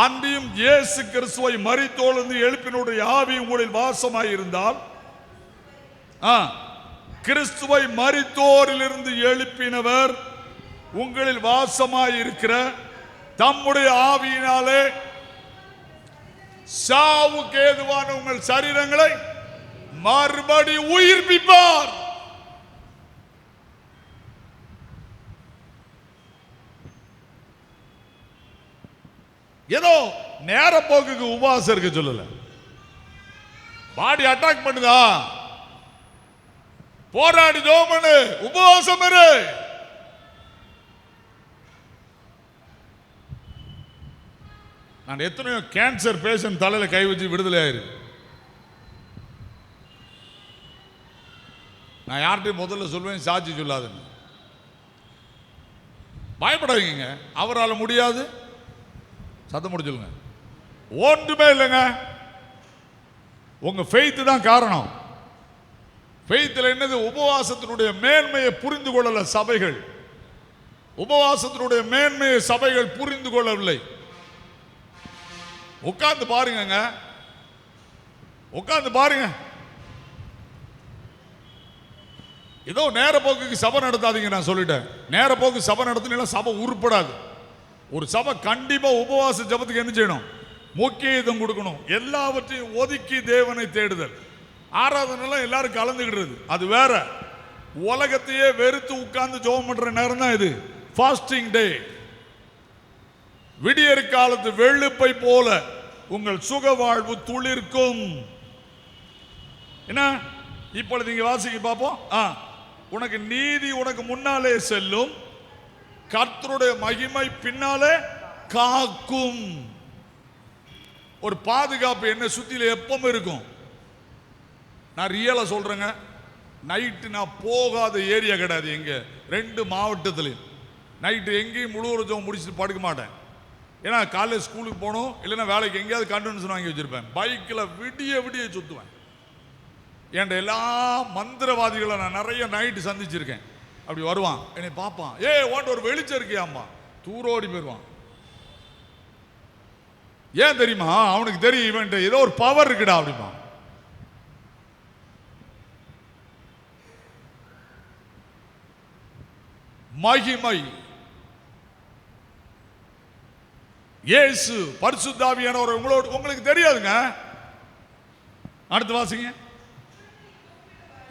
அன்றியும் இயேசு கிறிஸ்துவை மரித்தோலிருந்து எழுப்பினுடைய ஆவி உங்களில் வாசமாயிருந்தால், கிறிஸ்துவை மரித்தோரிலிருந்து எழுப்பினவர் உங்களில் வாசமாயிருக்கிற தம்முடைய ஆவியினாலே சாவுக்கு ஏதுவான உங்கள் சரீரங்களை மறுபடி உயிர்ப்பிப்பார். ஏதோ நேர போக்குக்கு உபவாசம் இருக்க சொல்லல. பாடி அட்டாக் பண்ணுதா, போராடி ஜெபம் பண்ணு, உபவாசம் இரு. நான் எத்தனையோ கேன்சர் பேஷண்ட் தலையில கை வச்சு விடுதலை ஆயிருக்கு. நான் யார்கிட்டையும் முதல்ல சொல்வேன், சாட்சி சொல்லாதுன்னு. பயப்படாதீங்க, அவரால் முடியாது. சத்தம் போட்டு சொல்லுங்க. ஒன்றுமே இல்லைங்க, உங்க ஃபெய்த் தான் காரணம். ஃபெய்த்தில் என்னது? உபவாசத்தினுடைய மேன்மையை புரிந்து கொள்ளல சபைகள். உபவாசத்தினுடைய மேன்மையை சபைகள் புரிந்து கொள்ளவில்லை. உட்கார்ந்து பாருங்க, உட்கார்ந்து பாருங்க. ஏதோ நேர போக்குக்கு சபை நடத்தாதீங்க. நான் சொல்லிட்டேன், நேர போக்கு சபை நடத்தினா சபை உருப்படாது. ஒரு சபை கண்டிப்பா உபவாச ஜபத்துக்கு என்ன செய்யணும்? முக்கியத்துவம் கொடுக்கணும். எல்லாவற்றையும் ஒதுக்கி தேவனை தேடுதல். ஆராதனை எல்லாரும் கலந்துக்கிடுறது அது வேற. உலகத்தையே வெறுத்து உட்கார்ந்து ஜெபம் பண்ற நேரம் தான் இது ஃபாஸ்டிங் டே. விடியற் காலத்து வெள்ளுப்பை போல உங்கள் சுக வாழ்வு துளிர்க்கும். என்ன இப்பொழுது நீங்க வாசிக்க பார்ப்போம். உனக்கு நீதி உனக்கு முன்னாலே செல்லும், கர்த்தருடைய மகிமை பின்னாலே காக்கும். ஒரு பாதுகாப்பு என்ன சுத்தில எப்பவும் இருக்கும். நான் ரியலா சொல்றேங்க, நைட்டு நான் போகாத ஏரியா கிடையாது. எங்க 2 மாவட்டத்திலையும் நைட்டு எங்கேயும் முழுவதும் முடிச்சுட்டு படுக்க மாட்டேன். ஏன்னா காலேஜ் ஸ்கூலுக்கு போகணும், இல்லைன்னா வேலைக்கு எங்கேயாவது கண்டென்ஷன் வாங்கி வச்சிருப்பேன். பைக்கில் விடிய விடிய சுற்றுவேன். என்கிட்ட எல்லா மந்திரவாதிகளை நான் நிறைய நைட்டு சந்திச்சிருக்கேன். அப்படி வருவான், என்னை பார்ப்பான், ஓட்ட ஒரு வெளிச்சம் இருக்கியாம்மா, தூரோடி போயிடுவான். ஏன் தெரியுமா? அவனுக்கு தெரியும் இவன்ட்ட ஏதோ ஒரு பவர் இருக்குடா அப்படிமா. மகிமை இயேசு பரிசுத்த ஆவியானவர் உங்களோடு உங்களுக்கு தெரியாதுங்க. அடுத்து வாசிங்க.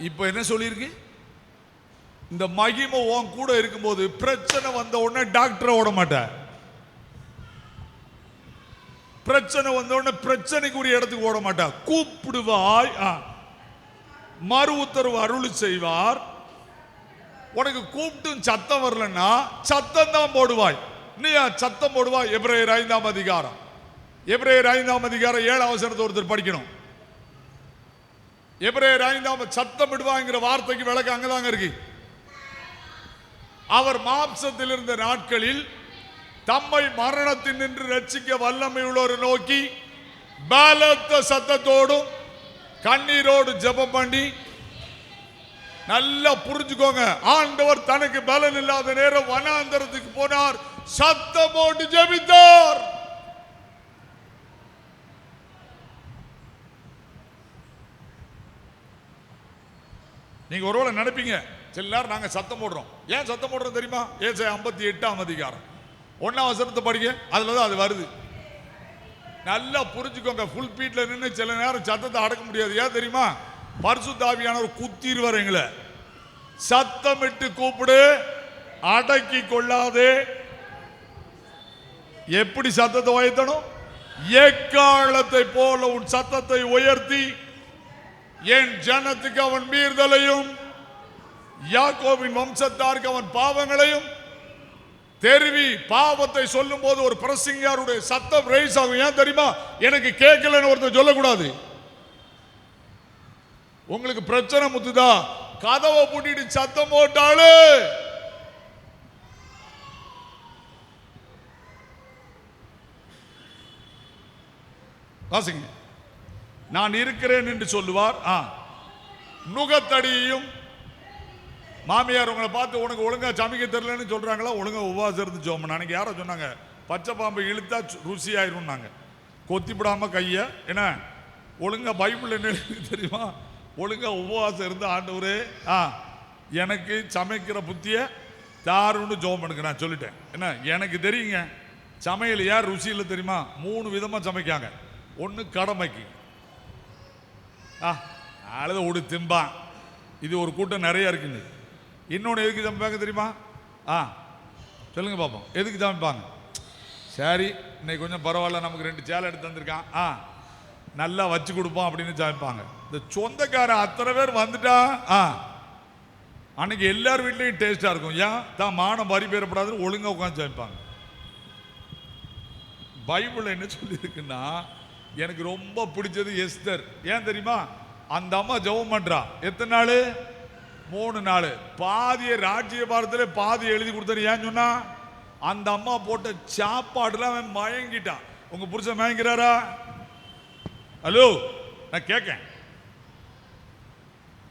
இப்ப என்ன சொல்லியிருக்கு? இந்த மகிமை உன் கூட இருக்கும்போது பிரச்சனை வந்த உடனே டாக்டரை ஓட மாட்டேன். பிரச்சனை வந்த உடனே பிரச்சனைக்குரிய இடத்துக்கு ஓட மாட்டேன். கூப்பிடுவாய், மறு உத்தரவு அருள் செய்வார். உனக்கு கூப்பிட்டு சத்தம் வரலன்னா சத்தம் தான் போடுவாய். நீ சத்தம் போடுவாய். எபிரேயர் 5ஆம் அதிகாரம் 7ஆம் வசனத்தை ஒருத்தர் படிக்கணும். எபிரேயர் 5ஆம் சத்தம் விடுவாங்கிற வார்த்தைக்கு விளக்கம் அங்கதாங்க இருக்கு. அவர் மாம்சத்தில் இருந்த நாட்களில் தம்மை மரணத்தின் நின்று ரட்சிக்க வல்லமை உள்ளோரை நோக்கி பலத்த சத்தத்தோடும் கண்ணீரோடு ஜெபம் பண்ணி, நல்லா புரிஞ்சுக்கோங்க, ஆண்டவர் தனக்கு பலன் இல்லாத நேரம் வனாந்தரத்துக்கு போனார், சத்தம் போட்டு ஜெபித்தார். நீங்க ஒருவேளை நினைப்பீங்க, சில நேரம் நாங்க சத்தம் போடுறோம். ஏன் சத்தம் போடுறோம் தெரியுமா? ஏசாயா 58ஆம் அதிகாரம் 1ஆம் வசனத்தை படிக்க, அதுலதான் அது வருது. நல்லா புரிஞ்சுக்கோங்க. ஃபுல் பீட்ல நின்று சில நேரம் சத்தத்தை அடக்க முடியாது. ஏன் தெரியுமா? பரிசுத்த ஆவியானவர் குத்திடுவார் எங்களை. சத்தமிட்டு கூப்பிடு, அடக்கி கொள்ளாதே. எப்படி சத்தத்தை உயர்த்தணும்? எக்காலத்தை போல உன் சத்தத்தை உயர்த்தி என் ஜனத்துக்கு அவன் மீறுதலையும் யாக்கோபின் வம்சத்தாருக்கு அவன் பாவங்களையும் தெரிவி பாவத்தை சொல்லும் போது ஒரு பிரசங்கியாருடைய சத்தம் ரைஸ் ஆகும். ஏன் தெரியுமா? எனக்கு கேட்கலன்னு ஒருத்தர் சொல்லக்கூடாது. உங்களுக்கு பிரச்சனை முத்துதா, கதவை பூட்டிட்டு சத்தம் போட்டாலே வாசிங்க. நான் இருக்கிறேன் என்று சொல்லுவார். நுகத்தடியையும் மாமியார் உங்களை பார்த்து உனக்கு ஒழுங்கா சமைக்க தெரியலன்னு சொல்றாங்களா? ஒழுங்கா உபவாசம் இருந்து ஜோம். அன்னைக்கு யாரோ சொன்னாங்க, பச்சை பாம்பு இழுத்தா ருசி ஆயிரும். நாங்க கொத்திப்படாம கைய என்ன ஒழுங்கா பைபிள் என்ன தெரியுமா? ஒழுங்கா உபவாசம் இருந்து ஆண்டவரே எனக்கு சமைக்கிற புத்திய தாருன்னு ஜோம் பண்ணுங்க. நான் சொல்லிட்டேன் என்ன, எனக்கு தெரியுங்க சமையல் யார் ருசி இல்லை தெரியுமா? 3 விதமா சமைக்காங்க. ஒன்று கடமைக்கு அழுத ஒடு திம்பான், இது ஒரு கூட்டம் நிறைய இருக்குன்னு. இன்னொன்று எதுக்கு சமைப்பாங்க தெரியுமா? சொல்லுங்க பார்ப்போம். எதுக்கு சமைப்பாங்க? சரி இன்னைக்கு கொஞ்சம் பரவாயில்ல, நமக்கு 2 சேலை எடுத்து வந்திருக்கான், நல்லா வச்சு கொடுப்போம் அப்படின்னு சமைப்பாங்க. இந்த சொந்தக்காரன் அத்தனை பேர் வந்துட்டா அன்னைக்கு எல்லார் வீட்லையும் டேஸ்டா இருக்கும். ஏன் தான் மானம் பறி பேரப்படாதுன்னு ஒழுங்கா உட்காந்து சமைப்பாங்க. பைபிள் என்ன சொல்லி இருக்குன்னா, எனக்கு ரொம்ப பிடிச்சது எஸ்தர். ஏன் தெரியுமா? அந்த அம்மா ஜெபம் பண்றா. எத்தனை நாள்? 3 நாள். பாதிய ராஜ்ய பாரத்தில் பாதி எழுதி கொடுத்தாரு. ஏன் சொன்னா, அந்த அம்மா போட்ட சாப்பாடுல அவன் மயங்கிட்டான். உங்க புருஷன் மயங்கிறாரா? ஹலோ, நான் கேட்கேன்.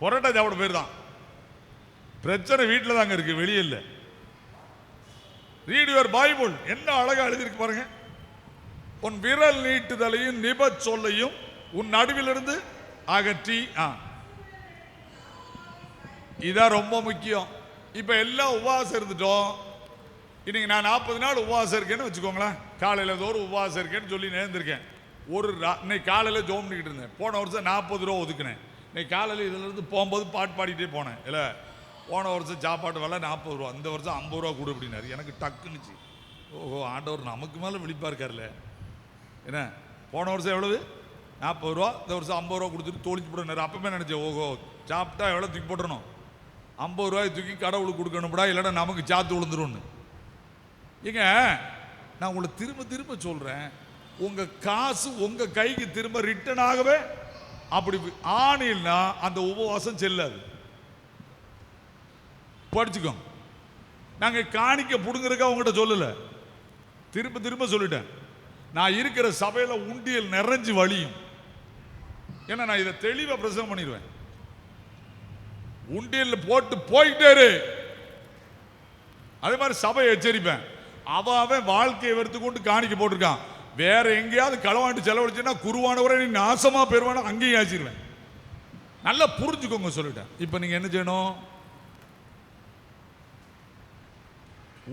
பொரோட்டா சாப்பிட பேர் தான் பிரச்சனை. வீட்டில் தாங்க இருக்கு, வெளியே இல்லை. Read your Bible. என்ன அழகா எழுதிருக்கு பாருங்க. உன் விரல் நீட்டுதலையும் நிப சொல்லையும் உன் நடுவிலிருந்து அகற்றி. இதான் ரொம்ப முக்கியம். இப்ப எல்லாம் உபவாசம் இருந்துட்டோம். இன்னைக்கு நான் 40 நாள் உபவாசம் இருக்கேன்னு வச்சுக்கோங்களேன். காலையில தோறும் உபவாசம் இருக்கேன்னு சொல்லி நேர்ந்திருக்கேன். இன்னைக்கு காலையில ஜோம் பண்ணிக்கிட்டு இருந்தேன். போன வருஷம் 40 ரூபா ஒதுக்கினேன். இன்னைக்கு காலையில் இதுல இருந்து போகும்போது பாட்டு பாடிட்டே போனேன். இல்லை, போன வருஷம் சாப்பாடு விலை 40 ரூபா, இந்த வருஷம் 50 ரூபா கொடு அப்படின்னாரு. எனக்கு டக்குனுச்சு. ஓஹோ, ஆண்டவர் நமக்கு மேலே விழிப்பா இருக்காருல்ல. என்ன, போன வருஷம் எவ்வளவு? 40 ரூபா. இந்த வருஷம் 50 ரூபா கொடுத்துட்டு தோழிச்சு போடுறாரு. அப்பவே நினைச்சேன், ஓஹோ சாப்பிட்டா எவ்வளோ தூக்கி போட்டுறணும், 50 ரூபாய் தூக்கி கடவுளுக்கு கொடுக்கணும்டா, இல்லைன்னா நமக்கு சாத்து விழுந்துரும்னு. ஏங்க, நான் உங்களை திரும்ப திரும்ப சொல்றேன், உங்க காசு உங்க கைக்கு திரும்ப ரிட்டர்ன் ஆகவே அப்படி ஆனில்னா அந்த உபவாசம் செல்லாது. படிச்சுக்கோங்க. நாங்க காணிக்க புடுங்கிறதுக்காக உங்ககிட்ட சொல்லல, திரும்ப திரும்ப சொல்லிட்டேன். நான் இருக்கிற சபையில உண்டியல் நிறைஞ்சு வழியும். ஏன்னா நான் இதை தெளிவா பிரசங்கம் பண்ணிடுவேன். உண்டியல் போட்டு போயிட்டே இரு. அதே மாதிரி சபையை எச்சரிப்பேன். அவன் வாழ்க்கையை வெறுத்து கொண்டு காணிக்க போட்டிருக்கான். வேற எங்கேயாவது களவாண்டு செலவழிச்சுன்னா குருவானவரை நீ நாசமா பெறுவான அங்கேயும் ஆச்சிருவேன். நல்லா புரிஞ்சுக்கோங்க சொல்லிட்டேன். இப்ப நீங்க என்ன செய்யணும்?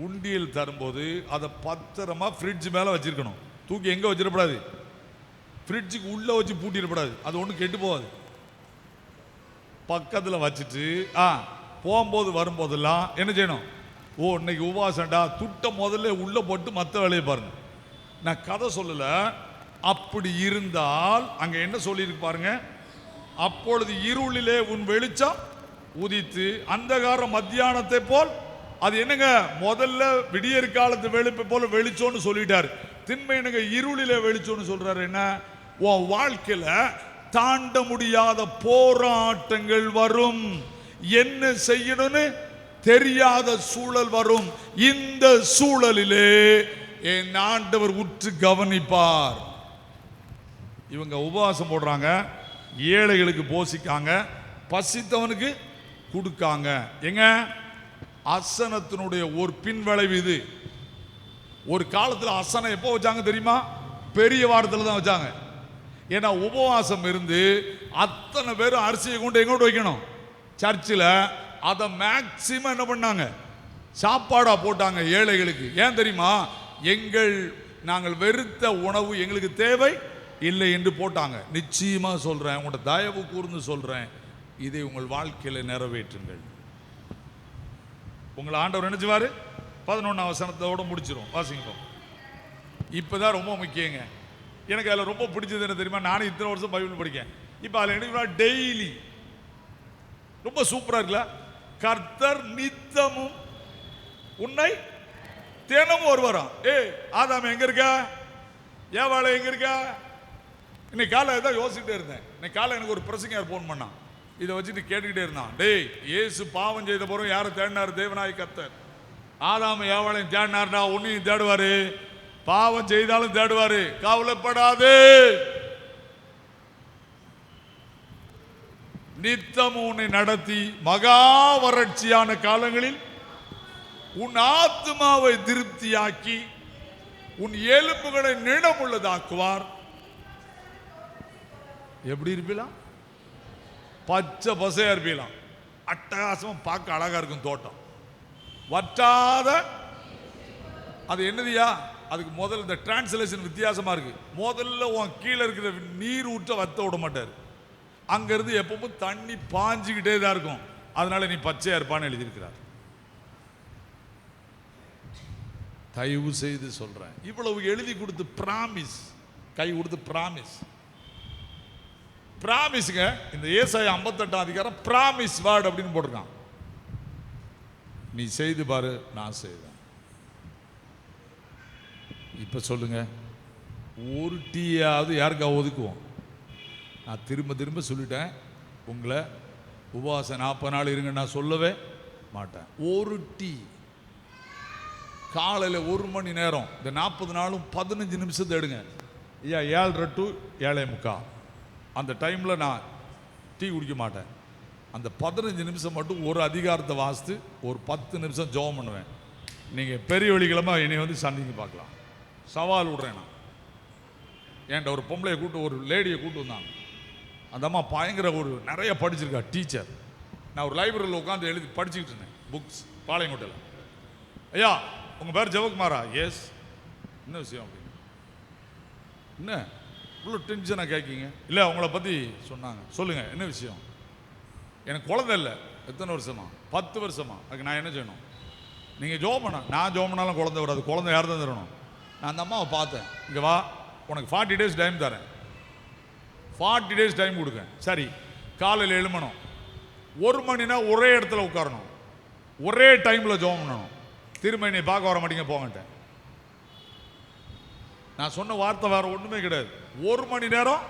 உண்டியல் தரும்போது அதை பத்திரமா ஃப்ரிட்ஜ் மேல வச்சிருக்கணும். தூக்கி எங்க வச்சிடக்கூடாது? ஃப்ரிட்ஜுக்கு உள்ள வச்சு பூட்டிடக்கூடாது. அது ஒன்றும் கெட்டு போகாது. பக்கத்தில் வச்சுட்டு போகும்போது வரும்போதெல்லாம் என்ன செய்யணும்? ஓ இன்னைக்கு உபவாசம்டா, துட்ட முதல்ல உள்ள போட்டு மற்ற வேலையை பாருங்க. நான் கதை சொல்லல. அப்படி இருந்தால் அங்க என்ன சொல்லியிருக்கு பாருங்க. அப்பொழுது இருளிலே உன் வெளிச்சம் உதித்து அந்தகார மத்தியானத்தை போல், அது என்னங்க முதல்ல விடியற் காலத்து வெளிப்பை போல வெளிச்சோன்னு சொல்லிட்டாரு. திண்மை என்னங்க இருளிலே வெளிச்சோன்னு சொல்றாரு. என்ன, உன் வாழ்க்கையில தாண்ட முடியாத போராட்டங்கள் வரும். என்ன செய்யணும்னு தெரியாத சூழல் வரும். இந்த சூழலிலே என் ஆண்டவர் உற்று கவனிப்பார். இவங்க உபவாசம் போடுறாங்க, ஏழைகளுக்கு போசிக்காங்க, பசித்தவனுக்கு கொடுக்காங்க. எங்க அசனத்தினுடைய ஒரு பின்விளைவு இது. ஒரு காலத்தில் அசனம் எப்போ வச்சாங்க தெரியுமா? பெரிய வாரத்தில் தான் வச்சாங்க. ஏன்னா உபவாசம் இருந்து அத்தனை பேரும் அரிசியை கொண்டு எங்கோட்டு வைக்கணும்? சர்ச்சில். அதை மேக்சிமம் என்ன பண்ணாங்க? சாப்பாடா போட்டாங்க ஏழைகளுக்கு. ஏன் தெரியுமா? நாங்கள் வெறுத்த உணவு எங்களுக்கு தேவை இல்லை என்று போட்டாங்க. நிச்சயமா சொல்றேன், உங்களோட தயவு கூர்ந்து சொல்றேன், இதை உங்கள் வாழ்க்கையில நிறைவேற்றுங்கள். உங்களை ஆண்டவர் நினைச்சுவாரு. 11ஆம் வசனத்தோட முடிச்சிரும். வாசிங்க. இப்பதான் ரொம்ப முக்கியங்க. எனக்கு அதில் ரொம்ப பிடிச்சது என்ன தெரியுமா? நானும் இத்தனை வருஷம் பைபிள் படிக்கேன். இப்போ அதில் என்ன டெய்லி ரொம்ப சூப்பரா இருக்குல்ல. கர்த்தர் நித்தமும் உன்னை தினமும் வருவாராம். ஆதாம் எங்க இருக்க, ஏவாளை எங்க இருக்க? இன்னைக்கு காலை தான் யோசிச்சுட்டே இருந்தேன். இன்னைக்கு காலை எனக்கு ஒரு பிரசங்கர் போன் பண்ணான். இதை வச்சுட்டு கேட்டுக்கிட்டே இருந்தான். டேய், இயேசு பாவம் செய்த போறோம் யாரை தேடினாரு? தேவனாய் கர்த்தர். ஆதாம் ஏவாளையும் தேடினார்னா உன்னையும் தேடுவாரு, பாவம் செய்தாலும் தேடுவாரு. கவலைப்படாது. நித்தம் உன்னை நடத்தி மகா வறட்சியான காலங்களில் உன் ஆத்மாவை திருப்தியாக்கி உன் எலும்புகளை நிலமுள்ளதாக்குவார். எப்படி இருப்பீலாம்? பச்சை பசையா இருப்பீலாம். அட்டகாசம், பார்க்க அழகா இருக்கும் தோட்டம். வற்றாத, அது என்னதியா? அதுக்கு முதல்ல இந்த டிரான்ஸ்லேஷன் வித்தியாசமா இருக்கு. முதல்ல உன் கீழே இருக்கிற நீர் ஊற்ற வத்த விட மாட்டார். அங்கிருந்து எப்பவும் தண்ணி பாஞ்சுக்கிட்டே தான் இருக்கும். அதனால நீ பச்சையா இருப்பான்னு எழுதியிருக்கிறார். தயவு செய்து சொல்றேன், இவ்வளவு எழுதி கொடுத்து பிராமிஸ், கை கொடுத்து பிராமிஸ், பிராமிஸ்ங்க. இந்த ஏசாயா 58 அதிகாரம் பிராமிஸ் வேர்ட் அப்படின்னு போட்டிருக்கான். நீ செய்து பாரு, நான் செய்வேன். இப்ப சொல்லுங்க, ஒரு டீயாவது யாருக்கா ஒதுக்குவோம்? நான் திரும்ப திரும்ப சொல்லிட்டேன், உங்களை உபவாசம் 40 நாள் இருங்க நான் சொல்லவே மாட்டேன். ஒரு டீ காலையில் 1 மணி நேரம், இந்த 40 நாளும் 15 நிமிஷத்தை எடுங்க. ஐயா 7:30 to 7:45 அந்த டைமில் நான் டீ குடிக்க மாட்டேன். அந்த 15 நிமிஷம் மட்டும் ஒரு அதிகாரத்தை வாசித்து ஒரு 10 நிமிஷம் ஜெபம் பண்ணுவேன். நீங்கள் பெரிய வெள்ளிக்கிழமை என்னை வந்து சந்திங்க பார்க்கலாம். சவால் விடுறேன் நான். என்கிட்ட ஒரு பொம்பளையை கூட்டு, ஒரு லேடியை கூட்டு வந்தாங்க. அந்த அம்மா பயங்கர ஒரு நிறைய படிச்சிருக்கா, டீச்சர். நான் ஒரு லைப்ரரியில் உட்காந்து எழுதி படிச்சுக்கிட்டு இருந்தேன், புக்ஸ், பாளையங்கோட்டையில். ஐயா உங்கள் பேர் ஜெவகுமாரா? எஸ். என்ன விஷயம் அப்படின்னு? என்ன இவ்வளோ டென்ஷனாக கேட்கீங்க? இல்லை உங்களை பற்றி சொன்னாங்க. சொல்லுங்கள் என்ன விஷயம்? எனக்கு குழந்தை இல்லை. எத்தனை வருஷமா? 10 வருஷமா. அதுக்கு நான் என்ன செய்யணும்? நீங்கள் ஜோம் பண்ண, நான் ஜோம் பண்ணாலும் குழந்தை வராது. குழந்தை யார் தான் தரணும்? நான் அந்த அம்மாவை பார்த்தேன். இங்கே வா, உனக்கு 40 days டைம் தரேன். 40 days டைம் கொடுக்கேன். சரி, காலையில் எழுமணும், 1 மணினா ஒரே இடத்துல உட்காரணும், ஒரே டைமில் ஜோம் பண்ணணும். திரும்ப என்னை பார்க்க வர மாட்டீங்க, போங்கட்டேன். நான் சொன்ன வார்த்தை வேற ஒன்றுமே கிடையாது. 1 மணி நேரம்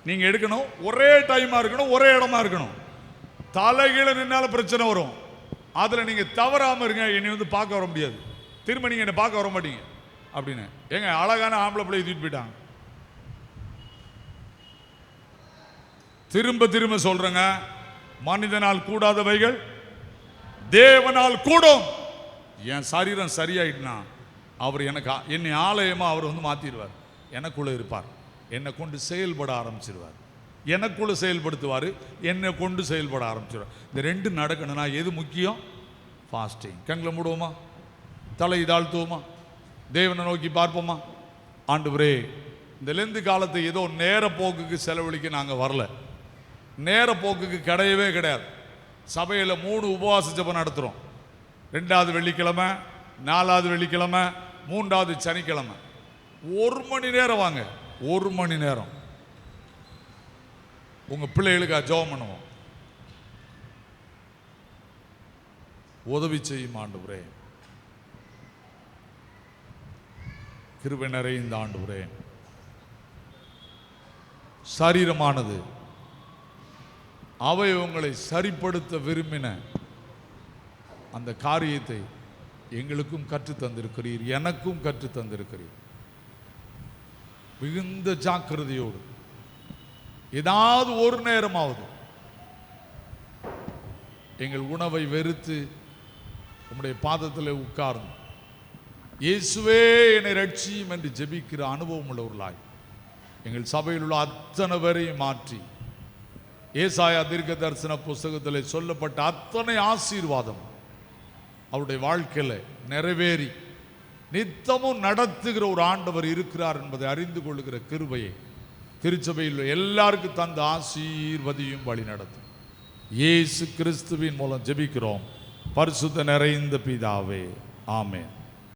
நீங்கள் எடுக்கணும், ஒரே டைமாக இருக்கணும், ஒரே இடமா இருக்கணும். தலைகீழ நின்னால பிரச்சனை வரும். அதில் நீங்கள் தவறாமல் இருங்க. என்னை வந்து பார்க்க வர முடியாது, திரும்ப நீங்கள் என்னை பார்க்க வர மாட்டீங்க அப்படின்னு. ஏங்க அழகான ஆம்பளை பிள்ளை தூக்கிட்டு போயிட்டாங்க. திரும்ப திரும்ப சொல்றேங்க, மனிதனால் கூடாதவைகள் தேவனால் கூடும். என் சரீரம் சரியாயிட்டுனா அவர் எனக்கு, என்னை ஆலயமா அவர் வந்து மாத்திடுவார். எனக்குள்ள இருப்பார், என்னை கொண்டு செயல்பட ஆரம்பிச்சிருவார். எனக்குள்ள செயல்படுத்துவார், என்னை கொண்டு செயல்பட ஆரம்பிச்சிருவார். இந்த 2 நடக்கணும்னா எது முக்கியம்? ஃபாஸ்டிங். கண்களை மூடுவோமா, தலை தாழ்த்துவோமா, தேவனை நோக்கி பார்ப்போமா. ஆண்டவரே, இந்த லெந்து காலத்தை ஏதோ நேர போக்குக்கு செலவழிக்க நாங்கள் வரல. நேர போக்குக்கு கிடையவே கிடையாது. சபையில் 3 உபவாச ஜெபம் நடத்துகிறோம். 2வது வெள்ளிக்கிழமை, 4வது வெள்ளிக்கிழமை, 3வது சனிக்கிழமை. 1 மணி நேரம் வாங்க, 1 மணி நேரம் உங்கள் பிள்ளைகளுக்கு ஜெபம் பண்ணுவோம். உதவி செய்யும் ஆண்டவரே, கிருபை நிறைந்த ஆண்டவரே. சரீரமானது அவயவங்களை சரிப்படுத்த விரும்பின அந்த காரியத்தை எங்களுக்கும் கற்றுத் தந்திருக்கிறீர், எனக்கும் கற்றுத் தந்திருக்கிறீர். மிகுந்த ஜாக்கிரதையோடு ஏதாவது ஒரு நேரமாவது எங்கள் உணவை வெறுத்து உம்முடைய பாதத்தில் உட்கார்ந்து இயேசுவே என்னை ரட்சியும் என்று ஜெபிக்கிற அனுபவம் உள்ளவர்களாய் எங்கள் சபையில் உள்ள அத்தனை பேரையும் மாற்றி ஏசாயா தீர்க்க தரிசன புஸ்தகத்தில் சொல்லப்பட்ட அத்தனை ஆசீர்வாதம் அவருடைய வாழ்க்கையில் நிறைவேறி நித்தமும் நடத்துகிற ஒரு ஆண்டவர் இருக்கிறார் என்பதை அறிந்து கொள்ளுகிற கிருபையை திருச்சபையில் எல்லாருக்கும் தந்த ஆசீர்வதியும் வழி நடத்தும். இயேசு கிறிஸ்துவின் மூலம் ஜெபிக்கிறோம் பரிசுத்த நிறைந்த பிதாவே, ஆமென்.